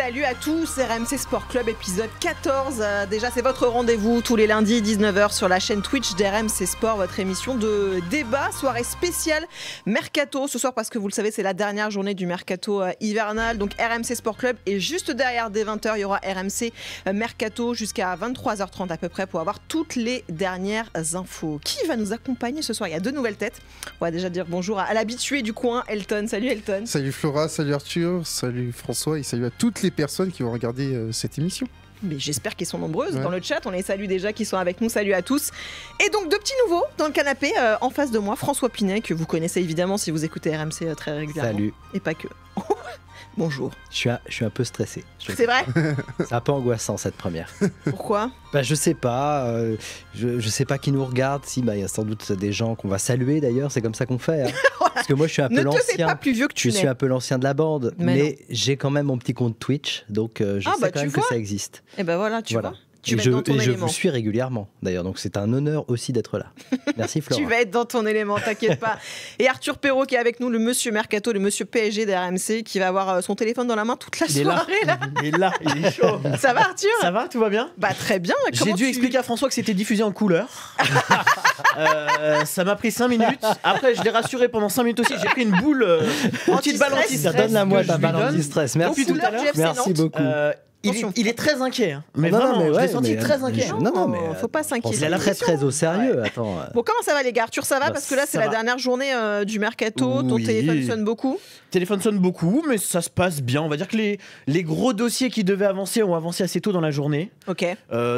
Salut à tous, RMC Sport Club épisode 14. Déjà c'est votre rendez-vous tous les lundis 19h sur la chaîne Twitch d'RMC Sport, votre émission de débat, soirée spéciale Mercato. Ce soir parce que vous le savez c'est la dernière journée du Mercato hivernal, donc RMC Sport Club est juste derrière dès 20h, il y aura RMC Mercato jusqu'à 23h30 à peu près pour avoir toutes les dernières infos. Qui va nous accompagner ce soir? Il y a deux nouvelles têtes. On va déjà dire bonjour à l'habitué du coin, Elton. Salut Elton. Salut Flora, salut Arthur, salut François et salut à toutes les personnes qui vont regarder cette émission. Mais j'espère qu'ils sont nombreuses dans le chat, on les salue déjà qui sont avec nous, salut à tous. Et donc deux petits nouveaux dans le canapé, en face de moi, François Pinet, que vous connaissez évidemment si vous écoutez RMC très régulièrement. Salut. Et pas que. Bonjour. Je suis un peu stressé. C'est vrai? C'est un peu angoissant cette première. Pourquoi? Je sais pas. Je sais pas qui nous regarde. Si, il y a sans doute des gens qu'on va saluer d'ailleurs. C'est comme ça qu'on fait. Hein. Parce que moi, je suis un peu l'ancien. Ne te fais pas plus vieux que tu n'es. Je suis un peu l'ancien de la bande. Mais j'ai quand même mon petit compte Twitch. Donc je sais quand même que ça existe. Et ben voilà, tu vois. Tu vas et être dans ton je élément. vous suis régulièrement d'ailleurs, donc c'est un honneur aussi d'être là. Merci Flora. Tu vas être dans ton élément, t'inquiète pas. Et Arthur Perrault qui est avec nous, le monsieur Mercato, le monsieur PSG d'RMC, qui va avoir son téléphone dans la main toute la soirée. Il est là, il est chaud. Ça va Arthur? Ça va, tout va bien? Bah très bien. J'ai dû expliquer à François que c'était diffusé en couleur. Ça m'a pris 5 minutes. Après, je l'ai rassuré pendant 5 minutes aussi. J'ai pris une boule, une petite balle anti-stress. Ça donne la moi ta balle anti-stress. Merci tout à l'heure. Merci beaucoup. Il est très inquiet, hein. Mais non, vraiment, mais je l'ai senti très inquiet. Non, mais faut pas s'inquiéter. Il a l'air très au sérieux. Ouais. Attends. Bon, comment ça va les gars? Arthur, ça va? Parce que là, c'est la dernière journée du Mercato. Ton téléphone sonne beaucoup? Téléphone sonne beaucoup, mais ça se passe bien. On va dire que les gros dossiers qui devaient avancer ont avancé assez tôt dans la journée. Ok.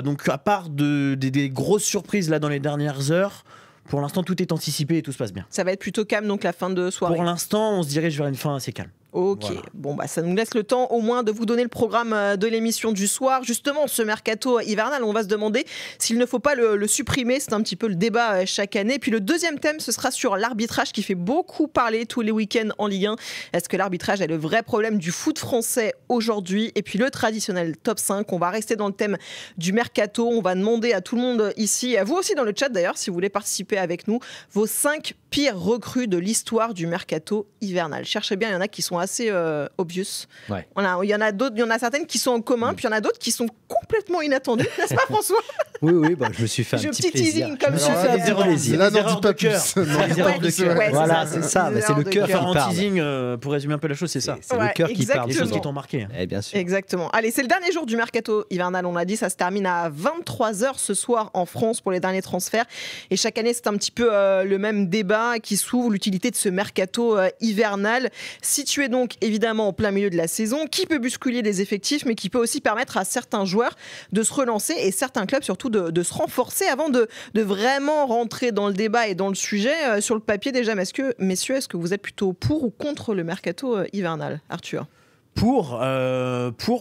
Donc, à part des grosses surprises là dans les dernières heures, pour l'instant, tout est anticipé et tout se passe bien. Ça va être plutôt calme, donc la fin de soirée? Pour l'instant, on se dirige vers une fin assez calme. Ok, voilà. Bon ça nous laisse le temps au moins de vous donner le programme de l'émission du soir. Justement, ce mercato hivernal, on va se demander s'il ne faut pas le supprimer. C'est un petit peu le débat chaque année. Puis le deuxième thème, ce sera sur l'arbitrage qui fait beaucoup parler tous les week-ends en Ligue 1. Est-ce que l'arbitrage est le vrai problème du foot français aujourd'hui? Et puis le traditionnel top 5, on va rester dans le thème du mercato. On va demander à tout le monde ici, et à vous aussi dans le chat d'ailleurs, si vous voulez participer avec nous, vos 5 pires recrues de l'histoire du mercato hivernal. Cherchez bien, il y en a qui sont assez obvious. Ouais. Il y en a d'autres, il y en a certaines qui sont en commun, puis il y en a d'autres qui sont complètement inattendues, n'est-ce pas François? Oui, je me suis fait un petit plaisir. Teasing comme ça. Là, n'en dis pas plus. Les erreurs de cœur. Voilà, c'est ça. C'est le cœur qui Faire un parle. teasing, pour résumer un peu la chose, c'est ça. C'est le cœur qui parle. Les choses qui t'ont marqué. Bien sûr. Exactement. Allez, c'est le dernier jour du mercato hivernal, on l'a dit, ça se termine à 23h ce soir en France pour les derniers transferts. Et chaque année, c'est un petit peu le même débat qui s'ouvre, l'utilité de ce mercato hivernal, situé donc évidemment en plein milieu de la saison, qui peut bousculer les effectifs, mais qui peut aussi permettre à certains joueurs de se relancer et certains clubs surtout de se renforcer avant de vraiment rentrer dans le débat et dans le sujet. Sur le papier déjà, messieurs, est-ce que vous êtes plutôt pour ou contre le mercato hivernal? Arthur? Pour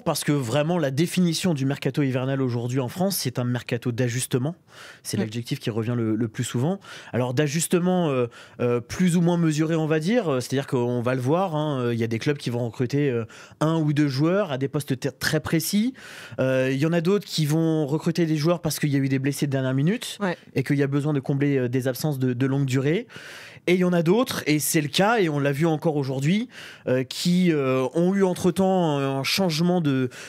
parce que vraiment la définition du mercato hivernal aujourd'hui en France, c'est un mercato d'ajustement. C'est l'adjectif qui revient le plus souvent. Alors d'ajustement plus ou moins mesuré, on va dire. C'est-à-dire qu'on va le voir, hein, il y a des clubs qui vont recruter 1 ou 2 joueurs à des postes très précis. Il y en a d'autres qui vont recruter des joueurs parce qu'il y a eu des blessés de dernière minute et qu'il y a besoin de combler des absences de longue durée. Et il y en a d'autres, et c'est le cas, et on l'a vu encore aujourd'hui, qui ont eu entre-temps un changement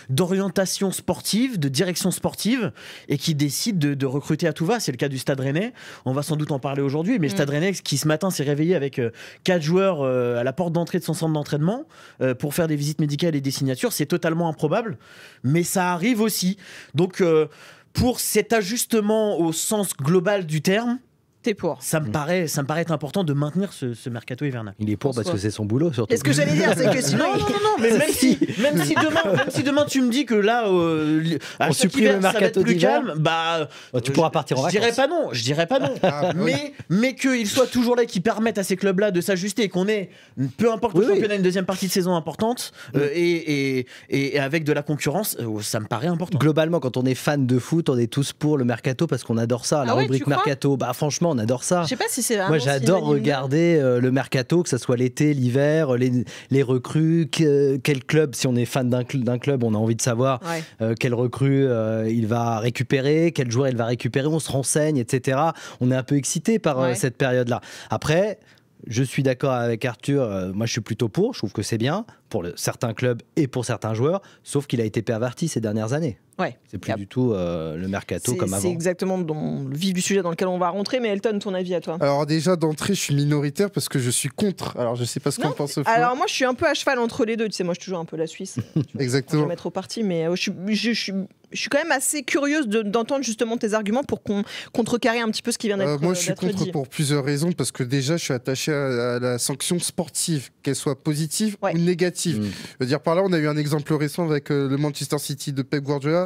d'orientation sportive, de direction sportive, et qui décident de recruter à tout va. C'est le cas du Stade Rennais. On va sans doute en parler aujourd'hui, mais le Stade Rennais qui ce matin s'est réveillé avec 4 joueurs à la porte d'entrée de son centre d'entraînement pour faire des visites médicales et des signatures, c'est totalement improbable, mais ça arrive aussi. Donc pour cet ajustement au sens global du terme, Pour. Ça me paraît être important de maintenir ce mercato hivernal. Il est pour parce que c'est son boulot surtout. Et ce que j'allais dire, c'est que sinon... Non, mais même si demain tu me dis que là, on supprime le mercato plus d'hiver, calme, bah, tu pourras partir en vacances. Je dirais pas non. Mais qu'il soit toujours là, qui permette à ces clubs-là de s'ajuster et qu'on ait, peu importe le championnat, une deuxième partie de saison importante et avec de la concurrence, ça me paraît important. Globalement, quand on est fan de foot, on est tous pour le mercato parce qu'on adore ça. La rubrique mercato, franchement, on adore ça. Je sais pas si c'est moi j'adore regarder le mercato, que ce soit l'été, l'hiver, les recrues, quel club, si on est fan d'un club, on a envie de savoir quelle recrue il va récupérer, quel joueur il va récupérer, on se renseigne, etc. On est un peu excité par cette période-là. Après, je suis d'accord avec Arthur, moi je suis plutôt pour, je trouve que c'est bien pour certains clubs et pour certains joueurs, sauf qu'il a été perverti ces dernières années. Ouais. C'est plus du tout le mercato comme avant. C'est exactement dans le vif du sujet dans lequel on va rentrer, mais Elton, ton avis à toi? Alors déjà d'entrée, je suis minoritaire parce que je suis contre. Alors je sais pas ce qu'en pense Flo. Alors moi, je suis un peu à cheval entre les deux. Tu sais, moi, je suis toujours un peu la Suisse. Exactement. Je vais mettre au parti, mais je suis quand même assez curieuse d'entendre justement tes arguments pour qu'on contrecarrer un petit peu ce qui vient d'être dit. Moi, je suis contre pour plusieurs raisons, parce que déjà, je suis attaché à la sanction sportive, qu'elle soit positive ou négative. Je veux dire, par là, on a eu un exemple récent avec le Manchester City de Pep Guardiola.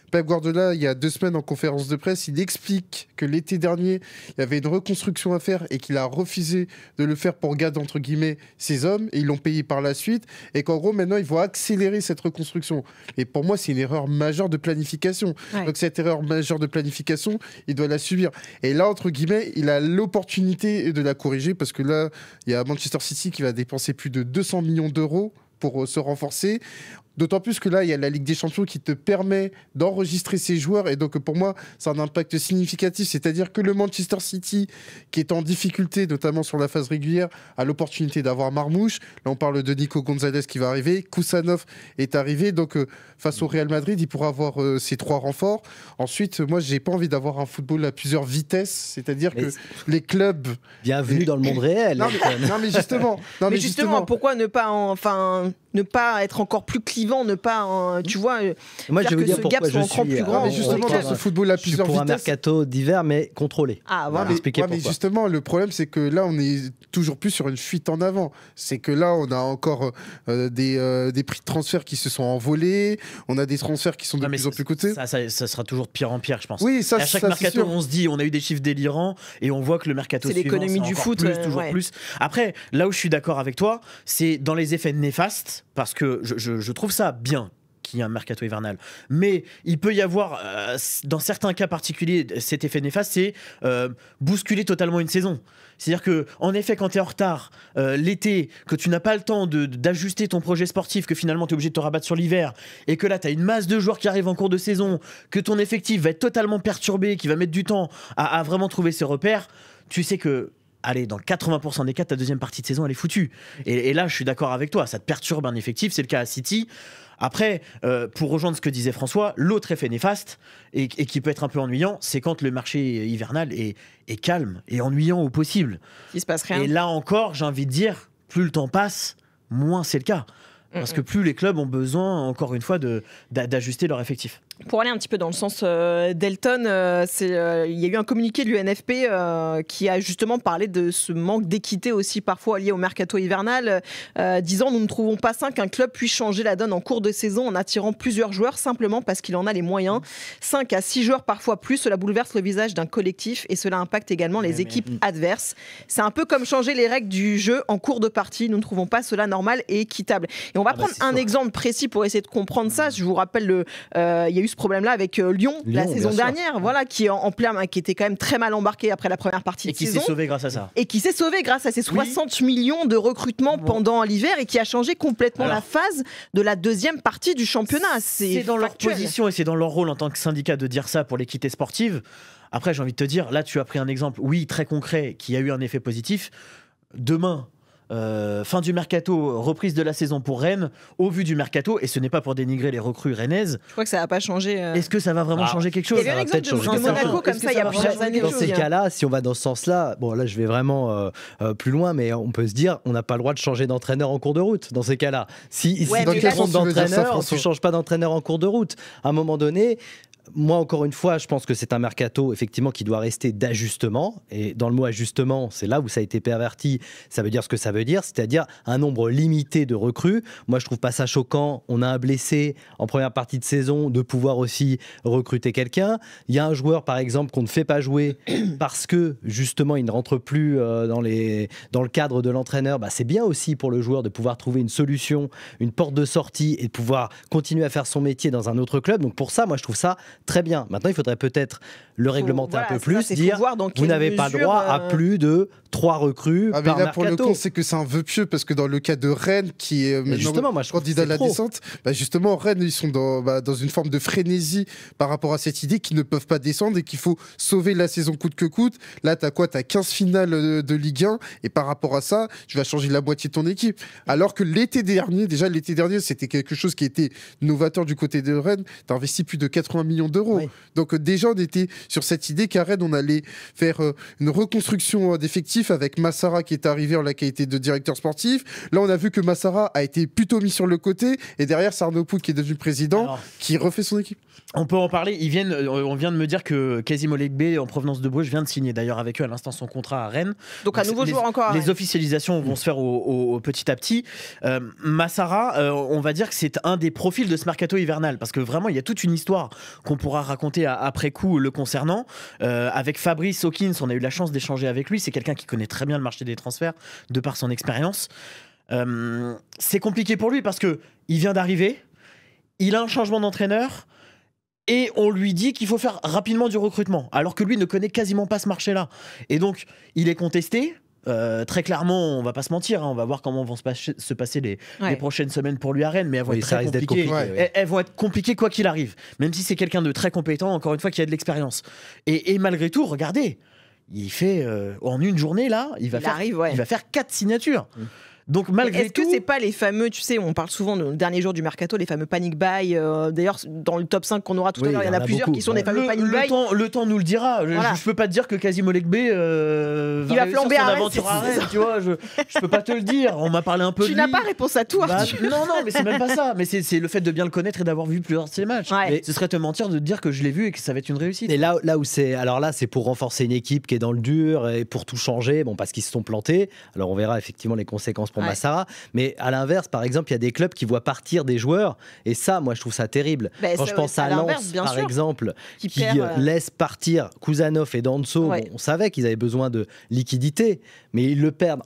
Pep Guardiola, il y a 2 semaines en conférence de presse, il explique que l'été dernier, il y avait une reconstruction à faire et qu'il a refusé de le faire pour garder entre guillemets ses hommes, et ils l'ont payé par la suite, et qu'en gros maintenant il faut accélérer cette reconstruction. Et pour moi, c'est une erreur majeure de planification. Donc cette erreur majeure de planification, il doit la subir. Et là, entre guillemets, il a l'opportunité de la corriger, parce que là, il y a Manchester City qui va dépenser plus de 200 millions d'euros pour se renforcer. D'autant plus que là, il y a la Ligue des Champions qui te permet d'enregistrer ses joueurs. Et donc, pour moi, ça a un impact significatif. C'est-à-dire que le Manchester City, qui est en difficulté, notamment sur la phase régulière, a l'opportunité d'avoir Marmouche. Là, on parle de Nico Gonzalez qui va arriver. Kusanov est arrivé. Donc, face au Real Madrid, il pourra avoir ses 3 renforts. Ensuite, moi, j'ai pas envie d'avoir un football à plusieurs vitesses. C'est-à-dire que les clubs... Bienvenue dans le monde réel. Non, mais justement... mais justement, pourquoi ne pas être encore plus clivant, ne pas, tu vois, moi, je veux dire ce pourquoi gap soit encore plus grand. Mais justement, dans ce football à plusieurs vitesses... pour un mercato d'hiver, mais contrôlé. Ah, voilà. Mais justement, le problème, c'est que là, on est toujours plus sur une fuite en avant. C'est que là, on a encore des prix de transfert qui se sont envolés, on a des transferts qui sont de plus en plus coûteux. Ça sera toujours de pire en pire, je pense. Oui, ça, à chaque mercato, on se dit, on a eu des chiffres délirants, et on voit que le mercato suivant, l'économie du foot, toujours plus. Après, là où je suis d'accord avec toi, c'est dans les effets néfastes, parce que je trouve ça bien qu'il y ait un mercato hivernal. Mais il peut y avoir, dans certains cas particuliers, cet effet néfaste, c'est bousculer totalement une saison. C'est-à-dire que, en effet, quand tu es en retard l'été, que tu n'as pas le temps d'ajuster ton projet sportif, que finalement tu es obligé de te rabattre sur l'hiver, et que là tu as une masse de joueurs qui arrivent en cours de saison, que ton effectif va être totalement perturbé, qui va mettre du temps à vraiment trouver ses repères, tu sais que allez, dans 80% des cas, ta deuxième partie de saison, elle est foutue. Et là, je suis d'accord avec toi, ça te perturbe un effectif, c'est le cas à City. Après, pour rejoindre ce que disait François, l'autre effet néfaste, et qui peut être un peu ennuyant, c'est quand le marché hivernal est calme et ennuyant au possible. Il se passe rien. Et là encore, j'ai envie de dire, plus le temps passe, moins c'est le cas. Parce que plus les clubs ont besoin, encore une fois, d'ajuster leur effectif. Pour aller un petit peu dans le sens d'Elton, il y a eu un communiqué de l'UNFP qui a justement parlé de ce manque d'équité aussi parfois lié au mercato hivernal, disant « Nous ne trouvons pas sain qu'un club puisse changer la donne en cours de saison en attirant plusieurs joueurs simplement parce qu'il en a les moyens. 5 à 6 joueurs parfois plus, cela bouleverse le visage d'un collectif et cela impacte également les équipes adverses. C'est un peu comme changer les règles du jeu en cours de partie. Nous ne trouvons pas cela normal et équitable. » Et on va prendre un exemple précis pour essayer de comprendre ça. Je vous rappelle, il y a eu ce problème-là avec Lyon la saison dernière, voilà, qui était quand même très mal embarqué après la première partie de saison. Et qui s'est sauvé grâce à ça. Et qui s'est sauvé grâce à ces 60 millions de recrutement pendant l'hiver et qui a changé complètement la phase de la deuxième partie du championnat. C'est dans leur position et c'est dans leur rôle en tant que syndicat de dire ça pour l'équité sportive. Après, j'ai envie de te dire, là, tu as pris un exemple, oui, très concret, qui a eu un effet positif. Demain, fin du mercato, reprise de la saison pour Rennes, au vu du mercato, et ce n'est pas pour dénigrer les recrues rennaises. Je crois que ça va pas changer. Est-ce que ça va vraiment changer quelque chose? Il y a un exemple de Monaco comme ça il y a plusieurs années. Dans ces cas-là, si on va dans ce sens-là, bon là je vais vraiment plus loin, mais on peut se dire on n'a pas le droit de changer d'entraîneur en cours de route. Dans ces cas-là, si tu changes d'entraîneur, tu changes pas d'entraîneur en cours de route. À un moment donné. Moi, encore une fois, je pense que c'est un mercato effectivement qui doit rester d'ajustement. Et dans le mot ajustement, c'est là où ça a été perverti. Ça veut dire ce que ça veut dire, c'est-à-dire un nombre limité de recrues. Moi, je trouve pas ça choquant. On a un blessé en première partie de saison, de pouvoir aussi recruter quelqu'un. Il y a un joueur, par exemple, qu'on ne fait pas jouer parce que justement, il ne rentre plus dans le cadre de l'entraîneur. Bah, c'est bien aussi pour le joueur de pouvoir trouver une solution, une porte de sortie et de pouvoir continuer à faire son métier dans un autre club. Donc pour ça, moi, je trouve ça très bien. Maintenant, il faudrait peut-être le réglementer un peu plus, dire vous n'avez pas droit à plus de 3 recrues par mercato. Pour le coup, c'est que c'est un vœu pieux, parce que dans le cas de Rennes, qui est maintenant candidat à la descente, justement, Rennes, ils sont dans une forme de frénésie par rapport à cette idée qu'ils ne peuvent pas descendre et qu'il faut sauver la saison coûte que coûte. Là, t'as 15 finales de Ligue 1, et par rapport à ça, tu vas changer la moitié de ton équipe. Alors que l'été dernier, c'était quelque chose qui était novateur du côté de Rennes. T'as investi plus de 80 millions d'euros. Oui. Donc déjà, on était sur cette idée qu'à Rennes, on allait faire une reconstruction d'effectifs avec Massara qui est arrivé en la qualité de directeur sportif. Là, on a vu que Massara a été plutôt mis sur le côté, et derrière, c'est Arnaud Pouy qui est devenu président, qui refait son équipe. On peut en parler. On vient de me dire que Kazim Olegbe, en provenance de Bruges, vient de signer d'ailleurs avec eux à l'instant son contrat à Rennes. Donc un nouveau joueur encore. Les officialisations vont se faire au petit à petit. Massara, on va dire que c'est un des profils de ce mercato hivernal, parce que vraiment il y a toute une histoire qu'on pourra raconter après coup le concernant. Avec Fabrice Hawkins, on a eu la chance d'échanger avec lui. C'est quelqu'un qui connaît très bien le marché des transferts de par son expérience. C'est compliqué pour lui parce que il vient d'arriver, il a un changement d'entraîneur. Et on lui dit qu'il faut faire rapidement du recrutement, alors que lui ne connaît quasiment pas ce marché-là. Et donc, il est contesté. Très clairement, on va pas se mentir, on va voir comment vont se passer les prochaines semaines pour lui à Rennes, mais elles vont être très compliquées. Elles vont être compliquées quoi qu'il arrive, même si c'est quelqu'un de très compétent, encore une fois, qui a de l'expérience. Et malgré tout, regardez, il fait en une journée là, il va faire 4 signatures. Donc malgré est-ce que c'est pas les fameux, tu sais, on parle souvent le dernier jour du mercato, les fameux panic buy. D'ailleurs, dans le top 5 qu'on aura tout à l'heure, il y en a plusieurs qui sont des fameux panic buy. Le temps nous le dira. Voilà. Je peux pas te dire que Kazim Olegbe il va flamber à Rennes, tu vois. Je peux pas te le dire. On m'a parlé un peu. Tu n'as pas réponse à tout. Non, mais c'est même pas ça. Mais c'est le fait de bien le connaître et d'avoir vu plusieurs de ses matchs. Ouais. Ce serait te mentir de te dire que je l'ai vu et que ça va être une réussite. Et là où c'est, alors là, c'est pour renforcer une équipe qui est dans le dur et pour tout changer. Bon, parce qu'ils se sont plantés. Alors on verra effectivement les conséquences pour Massara. Mais à l'inverse, par exemple, il y a des clubs qui voient partir des joueurs, et ça, moi, je trouve ça terrible. Quand je pense à Lens, par exemple, qui laisse partir Kouzanov et Danso, on savait qu'ils avaient besoin de liquidité, mais ils le perdent.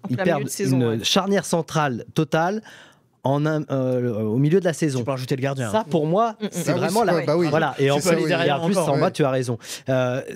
Ils perdent une charnière centrale totale. Au milieu de la saison. Tu peux rajouter le gardien. Ça, pour moi, c'est vraiment voilà. Et en plus, en bas, tu as raison.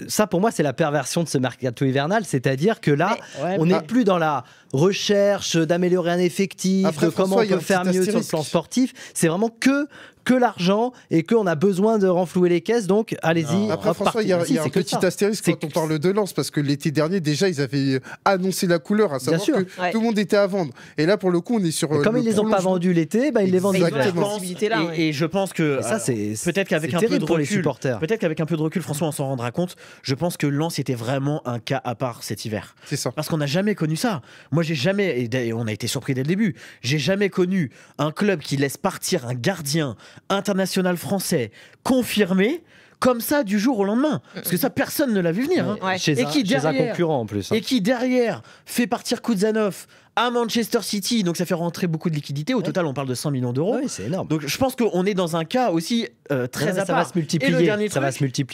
Ça, pour moi, c'est la perversion de ce mercato hivernal, c'est-à-dire que là, on n'est plus dans la recherche d'améliorer un effectif, de comment on peut faire mieux sur le plan sportif. C'est vraiment que l'argent et qu'on a besoin de renflouer les caisses, donc allez-y. Après, François, il y a un petit astérisque quand on parle de Lens, parce que l'été dernier, déjà, ils avaient annoncé la couleur, à savoir que tout le monde était à vendre. Et là, pour le coup, on est sur. Comme ils les ont pas vendus l'été, ils les vendent et je pense que ça, peut-être qu'avec un peu de recul, peut-être qu'avec un peu de recul, François, on s'en rendra compte. Je pense que Lens était vraiment un cas à part cet hiver. C'est ça. Parce qu'on n'a jamais connu ça. Moi, j'ai jamais, et on a été surpris dès le début, j'ai jamais connu un club qui laisse partir un gardien international français confirmé comme ça du jour au lendemain, parce que ça personne ne l'a vu venir chez un concurrent en plus et qui derrière fait partir Kouzanov à Manchester City, donc ça fait rentrer beaucoup de liquidités. Au total, on parle de 100 millions d'euros. Oui, c'est énorme. Donc je pense qu'on est dans un cas aussi très à part. Ça va se multiplier.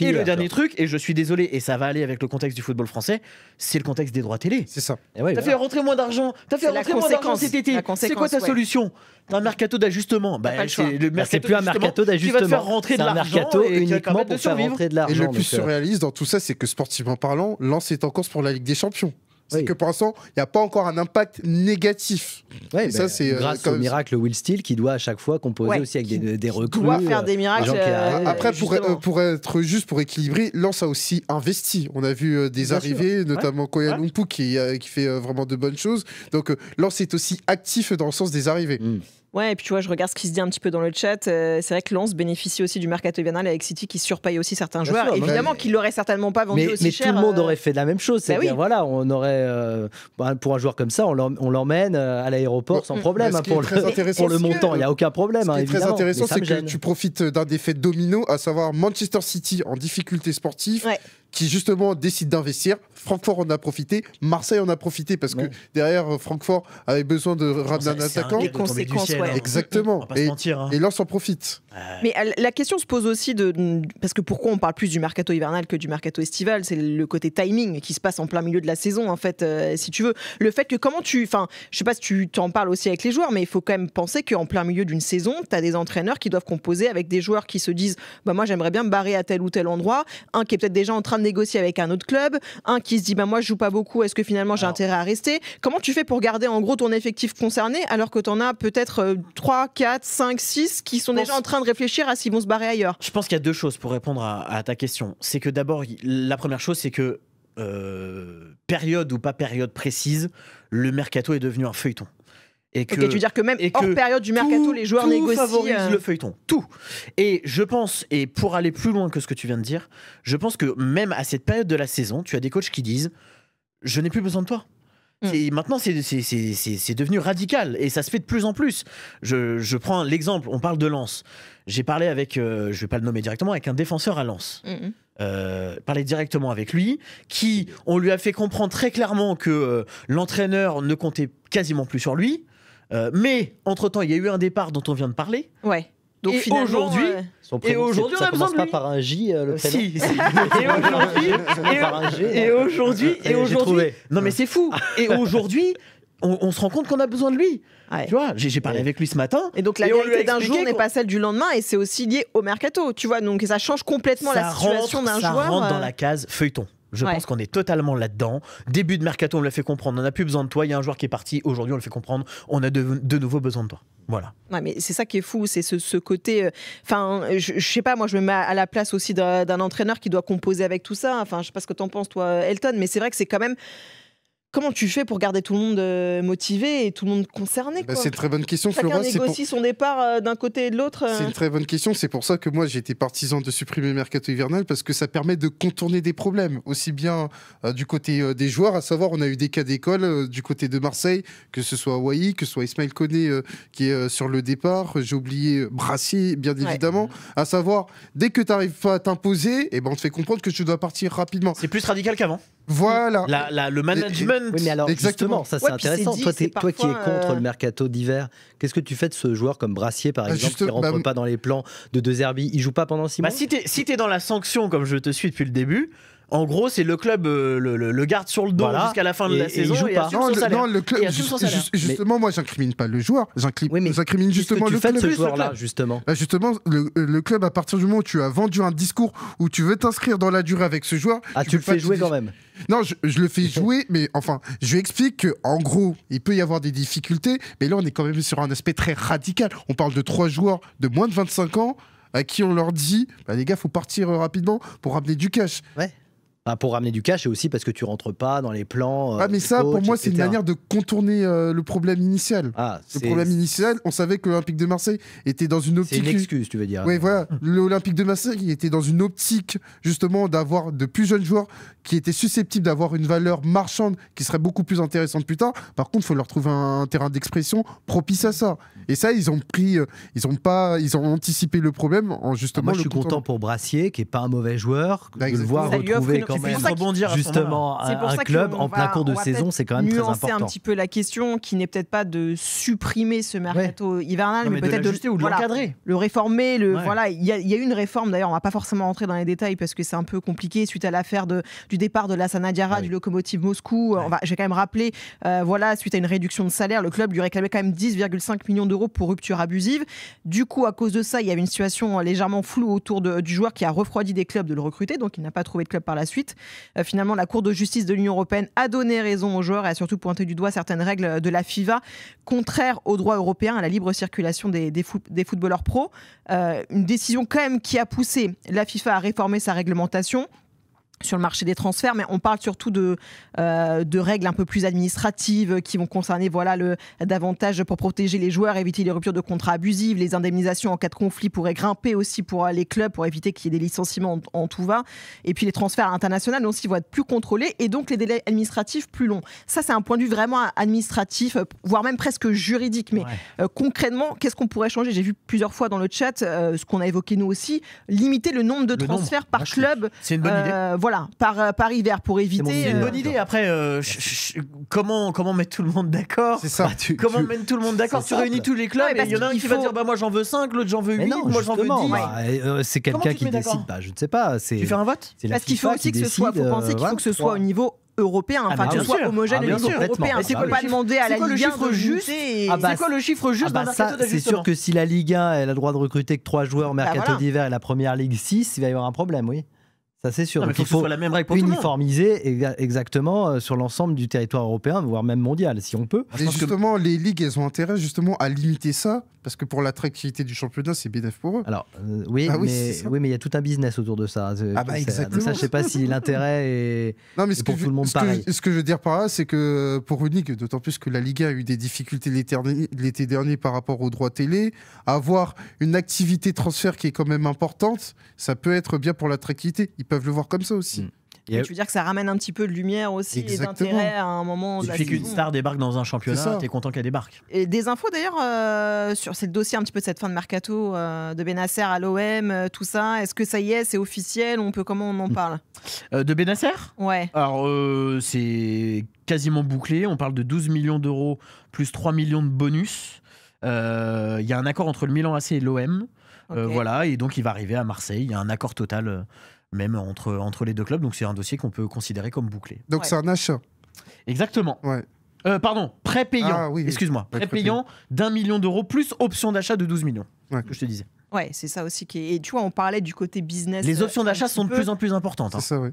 Et le dernier truc, et je suis désolé, et ça va aller avec le contexte du football français, c'est le contexte des droits télé. C'est ça. T'as fait rentrer moins d'argent. T'as fait rentrer moins d'argent cet été. C'est quoi ta solution? Un mercato d'ajustement. C'est plus un mercato d'ajustement. Qui va te faire rentrer de l'argent. C'est un mercato uniquement pour faire rentrer de l'argent. Et le plus surréaliste dans tout ça, c'est que sportivement parlant, Lens est en course pour la Ligue des Champions. C'est que pour l'instant, il n'y a pas encore un impact négatif. Ouais, ça, c'est grâce au miracle Will Steele qui doit à chaque fois composer aussi avec des recrues. Il doit faire des miracles. Après, pour être juste, pour équilibrer, Lens a aussi investi. On a vu des arrivées, notamment Koya Lumpu qui fait vraiment de bonnes choses. Donc Lens est aussi actif dans le sens des arrivées. Ouais, et puis tu vois, je regarde ce qui se dit un petit peu dans le chat. C'est vrai que Lens bénéficie aussi du mercato hivernal avec City qui surpaye aussi certains joueurs. Sûr, évidemment qu'ils l'auraient certainement pas vendu aussi cher. Mais tout le monde aurait fait la même chose. C'est-à-dire, voilà, on aurait pour un joueur comme ça, on l'emmène à l'aéroport sans problème. Pour le montant, il n'y a aucun problème. Ce qui est très intéressant, c'est que tu profites d'un effet domino, à savoir Manchester City en difficulté sportive. qui justement décide d'investir. Francfort en a profité, Marseille en a profité parce que derrière Francfort avait besoin de ramener un attaquant. Les conséquences, exactement. Et Lens en profite. Mais la question se pose aussi parce que pourquoi on parle plus du mercato hivernal que du mercato estival, c'est le côté timing qui se passe en plein milieu de la saison en fait, si tu veux. Le fait que je sais pas si tu t'en parles aussi avec les joueurs, mais il faut quand même penser qu'en plein milieu d'une saison, tu as des entraîneurs qui doivent composer avec des joueurs qui se disent moi j'aimerais bien me barrer à tel ou tel endroit, un qui est peut-être déjà en train de négocier avec un autre club, un qui se dit moi je joue pas beaucoup, est-ce que finalement j'ai intérêt à rester? Comment tu fais pour garder en gros ton effectif concerné alors que tu en as peut-être 3, 4, 5, 6 qui sont déjà en train de réfléchir à s'ils vont se barrer ailleurs? Je pense qu'il y a deux choses pour répondre à ta question. C'est que d'abord, la première chose, c'est que période ou pas période précise, le mercato est devenu un feuilleton. Et que, tu veux dire que même hors période du mercato, les joueurs négocient. Favorise le feuilleton, tout. Et je pense, et pour aller plus loin que ce que tu viens de dire, je pense que même à cette période de la saison, tu as des coachs qui disent « je n'ai plus besoin de toi ». Maintenant, c'est devenu radical et ça se fait de plus en plus. Je prends l'exemple, on parle de Lens. J'ai parlé avec, je ne vais pas le nommer directement, avec un défenseur à Lens. Parler directement avec lui, on lui a fait comprendre très clairement que l'entraîneur ne comptait quasiment plus sur lui. Mais entre-temps, il y a eu un départ dont on vient de parler. Ouais. Donc et aujourd'hui, on a besoin de lui. Pas par un J, le prénom. Si. Et aujourd'hui, non mais c'est fou. Et aujourd'hui, on se rend compte qu'on a besoin de lui. Ouais. Tu vois, j'ai parlé avec lui ce matin. Et donc la vérité d'un jour n'est pas celle du lendemain, et c'est aussi lié au mercato. Tu vois, donc ça change complètement la situation d'un joueur. Ça rentre dans la case feuilleton. Je pense qu'on est totalement là-dedans. Début de mercato, on me l'a fait comprendre. On n'a plus besoin de toi. Il y a un joueur qui est parti. Aujourd'hui, on le fait comprendre. On a de nouveau besoin de toi. Voilà. Ouais, mais c'est ça qui est fou, c'est ce côté. Enfin, je sais pas, moi, je me mets à la place aussi d'un entraîneur qui doit composer avec tout ça. Enfin, je sais pas ce que t'en penses, toi, Elton, mais c'est vrai que c'est quand même. Comment tu fais pour garder tout le monde motivé et tout le monde concerné, quoi? C'est une très bonne question, Chacun Flora. négocie son départ d'un côté et de l'autre. C'est une très bonne question. C'est pour ça que moi, j'ai été partisan de supprimer le mercato hivernal, parce que ça permet de contourner des problèmes. Aussi bien du côté des joueurs, à savoir, on a eu des cas d'école du côté de Marseille, que ce soit Wai, que ce soit Ismaël Koné qui est sur le départ. J'ai oublié Brassier, bien évidemment. À savoir, dès que tu n'arrives pas à t'imposer, on te fait comprendre que tu dois partir rapidement. C'est plus radical qu'avant. Voilà. Le management. Oui, mais alors, justement, ça c'est intéressant. Toi qui es contre le mercato d'hiver, qu'est-ce que tu fais de ce joueur comme Brassier, par exemple, qui ne rentre pas dans les plans de De Zerbi? Il joue pas pendant 6 mois. Si t'es dans la sanction, comme je te suis depuis le début, en gros, c'est le club le garde sur le dos jusqu'à la fin de la saison. Il joue pas. Non, le club. Justement, moi, j'incrimine pas le joueur. J'incrimine justement le club. Ce joueur-là, justement. Justement, le club, à partir du moment où tu as vendu un discours où tu veux t'inscrire dans la durée avec ce joueur. Tu le fais jouer quand même. Non, je le fais jouer, mais enfin, je lui explique qu'en gros, il peut y avoir des difficultés, mais là, on est quand même sur un aspect très radical. On parle de 3 joueurs de moins de 25 ans à qui on leur dit les gars, il faut partir rapidement pour ramener du cash. Ouais. Pour ramener du cash, et aussi parce que tu rentres pas dans les plans. Mais ça, pour moi, c'est une manière de contourner le problème initial. Le problème initial, on savait que l'Olympique de Marseille était dans une optique. C'est une excuse, tu veux dire. Oui, voilà. L'Olympique de Marseille était dans une optique, justement, d'avoir de plus jeunes joueurs qui étaient susceptibles d'avoir une valeur marchande qui serait beaucoup plus intéressante plus tard. Par contre, il faut leur trouver un terrain d'expression propice à ça. Et ça, ils ont anticipé le problème en justement. Moi, je suis content pour Brassier, qui est pas un mauvais joueur, de le voir retrouver quand même justement un club en plein cours de saison, c'est quand même très important. Nuancer un petit peu la question, qui n'est peut-être pas de supprimer ce mercato hivernal, mais peut-être de l'encadrer, le réformer. Voilà, il y a eu une réforme. D'ailleurs, on va pas forcément rentrer dans les détails parce que c'est un peu compliqué suite à l'affaire du départ de Lassana Diarra du Lokomotiv Moscou. J'ai quand même rappelé, suite à une réduction de salaire, le club lui réclamait quand même 10,5 millions d'euros pour rupture abusive. Du coup, à cause de ça, il y avait une situation légèrement floue autour du joueur qui a refroidi des clubs de le recruter, donc il n'a pas trouvé de club par la suite. Finalement, la Cour de justice de l'Union européenne a donné raison aux joueurs et a surtout pointé du doigt certaines règles de la FIFA contraires au droit européen, à la libre circulation des footballeurs pros. Une décision quand même qui a poussé la FIFA à réformer sa réglementation sur le marché des transferts, mais on parle surtout de règles un peu plus administratives qui vont concerner davantage pour protéger les joueurs, éviter les ruptures de contrats abusives, les indemnisations en cas de conflit pourraient grimper aussi pour les clubs, pour éviter qu'il y ait des licenciements en tout va, et puis les transferts internationaux aussi vont être plus contrôlés et donc les délais administratifs plus longs. Ça, c'est un point de vue vraiment administratif, voire même presque juridique, mais concrètement, qu'est-ce qu'on pourrait changer? J'ai vu plusieurs fois dans le chat, ce qu'on a évoqué nous aussi, limiter le nombre de transferts par club. C'est une bonne idée. Voilà, par hiver pour éviter. C'est une bonne idée. Après, comment mettre tout le monde d'accord? C'est ça. Comment mettre tout le monde d'accord? Tu réunis tous les clubs et il y en a un qui va dire moi j'en veux 5, l'autre j'en veux 8, moi j'en veux 10. C'est quelqu'un qui décide. Je ne sais pas. Tu fais un vote? Parce qu'il faut aussi que ce soit. Il faut penser qu'il faut que ce soit au niveau européen, enfin que ce soit homogène au niveau européen. Tu ne peux pas demander à la Ligue 1 de juste. C'est quoi le chiffre juste d'un mercato d'ajustement? C'est sûr que si la Ligue 1 elle a le droit de recruter que 3 joueurs mercato d'hiver et la Première Ligue 6, il va y avoir un problème, oui. Ça c'est sûr. Non, mais il faut que ce soit la même règle pour tout le monde. Uniformiser exactement sur l'ensemble du territoire européen, voire même mondial, si on peut. Et justement, les ligues, elles ont intérêt justement à limiter ça, parce que pour l'attractivité du championnat, c'est bénéfique pour eux. Alors, mais il y a tout un business autour de ça. Exactement. Donc ça, je sais pas si l'intérêt est pour tout le monde pareil. Ce que je veux dire par là, c'est que pour une ligue, d'autant plus que la Ligue 1 a eu des difficultés l'été dernier par rapport aux droits télé, avoir une activité transfert qui est quand même importante, ça peut être bien pour l'attractivité. Ils peuvent le voir comme ça aussi. Et tu veux dire que ça ramène un petit peu de lumière aussi et d'intérêt à un moment. Il suffit qu'une star débarque dans un championnat, t'es content qu'elle débarque. Et des infos d'ailleurs sur ce dossier un petit peu de cette fin de mercato de Bennacer à l'OM, tout ça. Est-ce que ça y est, c'est officiel? Comment on en parle de Bennacer? Ouais. Alors c'est quasiment bouclé. On parle de 12 millions d'euros plus 3 millions de bonus. Il y a un accord entre le Milan AC et l'OM. Voilà, et donc il va arriver à Marseille. Il y a un accord total. Même entre les deux clubs, donc c'est un dossier qu'on peut considérer comme bouclé. Donc c'est un achat. Exactement. Ouais. Pardon, prêt payant. Excuse-moi, prêt payant d'1 million d'euros plus option d'achat de 12 millions. Que je te disais. Ouais, c'est ça aussi qui est. Et tu vois, on parlait du côté business. Les options d'achat sont de plus en plus importantes. C'est ça, oui.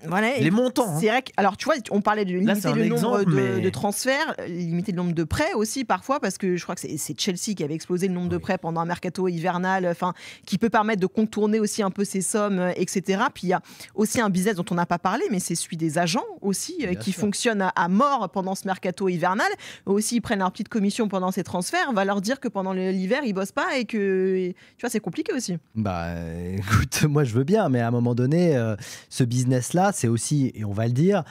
Voilà, les montants. C'est vrai que, alors tu vois, on parlait de limiter le nombre de transferts, limiter le nombre de prêts aussi parfois, parce que je crois que c'est Chelsea qui avait explosé le nombre de prêts pendant un mercato hivernal, qui peut permettre de contourner aussi un peu ces sommes, etc. Puis il y a aussi un business dont on n'a pas parlé, mais c'est celui des agents aussi, qui fonctionne à mort pendant ce mercato hivernal. Aussi, ils prennent leur petite commission pendant ces transferts. On va leur dire que pendant l'hiver, ils bossent pas et que, tu vois, c'est compliqué aussi. Bah, écoute, moi je veux bien, mais à un moment donné, ce business-là, c'est aussi, et on va le dire,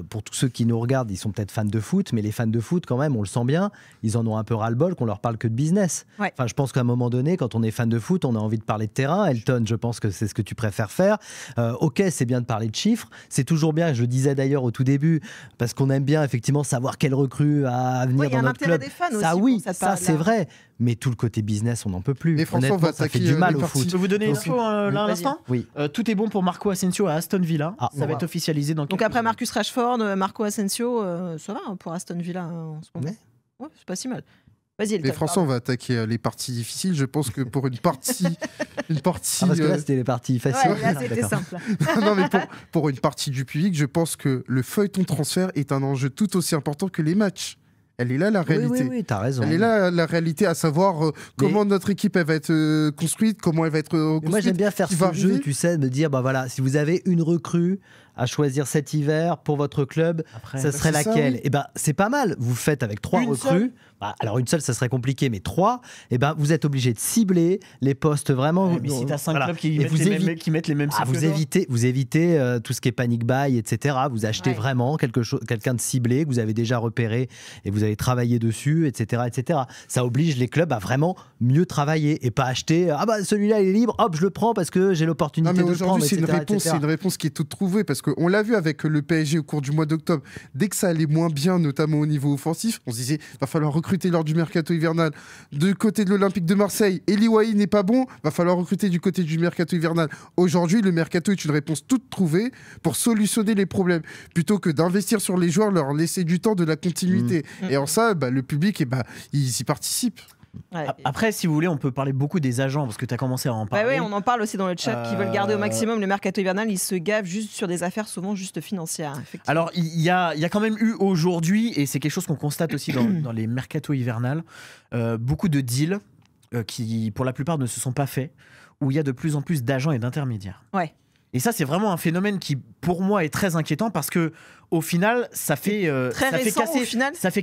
pour tous ceux qui nous regardent, ils sont peut-être fans de foot, mais les fans de foot, quand même, on le sent bien, ils en ont un peu ras-le-bol qu'on leur parle que de business. Ouais. Enfin, je pense qu'à un moment donné, quand on est fan de foot, on a envie de parler de terrain. Elton, je pense que c'est ce que tu préfères faire. Ok, c'est bien de parler de chiffres, c'est toujours bien, je le disais d'ailleurs au tout début, parce qu'on aime bien effectivement savoir quelle recrue à venir dans notre club. Des fans ça, aussi, oui, ça c'est vrai. Mais tout le côté business, on n'en peut plus. Mais François, ça fait du mal au foot. Je peux vous donner une info là à l'instant? Oui. Tout est bon pour Marco Asensio à Aston Villa. Ça va être officialisé dans. Donc après Marcus Rashford, Marco Asensio, ça va pour Aston Villa en ce moment. Ouais, c'est pas si mal. Vas-y, mais François, on va attaquer les parties difficiles. Je pense que pour une partie, parce que là c'était les parties faciles. Ouais, là c'était simple. Non, mais pour une partie du public, je pense que le feuilleton transfert est un enjeu tout aussi important que les matchs. Elle est là la réalité. Oui, t'as raison. Elle est là la réalité, à savoir comment notre équipe elle va être construite, comment elle va être construite. Moi j'aime bien faire ce jeu, tu sais, de dire bah voilà, si vous avez une recrue à choisir cet hiver pour votre club, ça serait laquelle? Et ben c'est pas mal. Vous faites avec 3 recrues. Alors une seule, ça serait compliqué, mais 3, et ben vous êtes obligé de cibler les postes vraiment. Mais si t'as 5 clubs qui mettent les mêmes vous évitez tout ce qui est panic buy, etc. Vous achetez vraiment quelqu'un de ciblé que vous avez déjà repéré et vous avez travaillé dessus, etc., etc. Ça oblige les clubs à vraiment mieux travailler et pas acheter. Ah bah celui-là il est libre, hop je le prends parce que j'ai l'opportunité de le prendre. C'est une réponse qui est toute trouvée parce qu'on l'a vu avec le PSG au cours du mois d'octobre. Dès que ça allait moins bien, notamment au niveau offensif, on se disait va falloir recruter lors du mercato hivernal. Du côté de l'Olympique de Marseille, Eli Wahi n'est pas bon, va falloir recruter du côté du mercato hivernal. Aujourd'hui, le mercato est une réponse toute trouvée pour solutionner les problèmes, plutôt que d'investir sur les joueurs, leur laisser du temps, de la continuité. Et en ça, le public, ils y participent. Ouais. Après, si vous voulez, on peut parler beaucoup des agents parce que tu as commencé à en parler. Oui, on en parle aussi dans le chat qui veulent garder au maximum le mercato hivernal. Ils se gavent juste sur des affaires souvent juste financières. Alors, il y a quand même eu aujourd'hui, et c'est quelque chose qu'on constate aussi dans les mercato hivernales, beaucoup de deals qui, pour la plupart, ne se sont pas faits, où il y a de plus en plus d'agents et d'intermédiaires. Ouais. Et ça, c'est vraiment un phénomène qui, pour moi, est très inquiétant parce que, au final, ça fait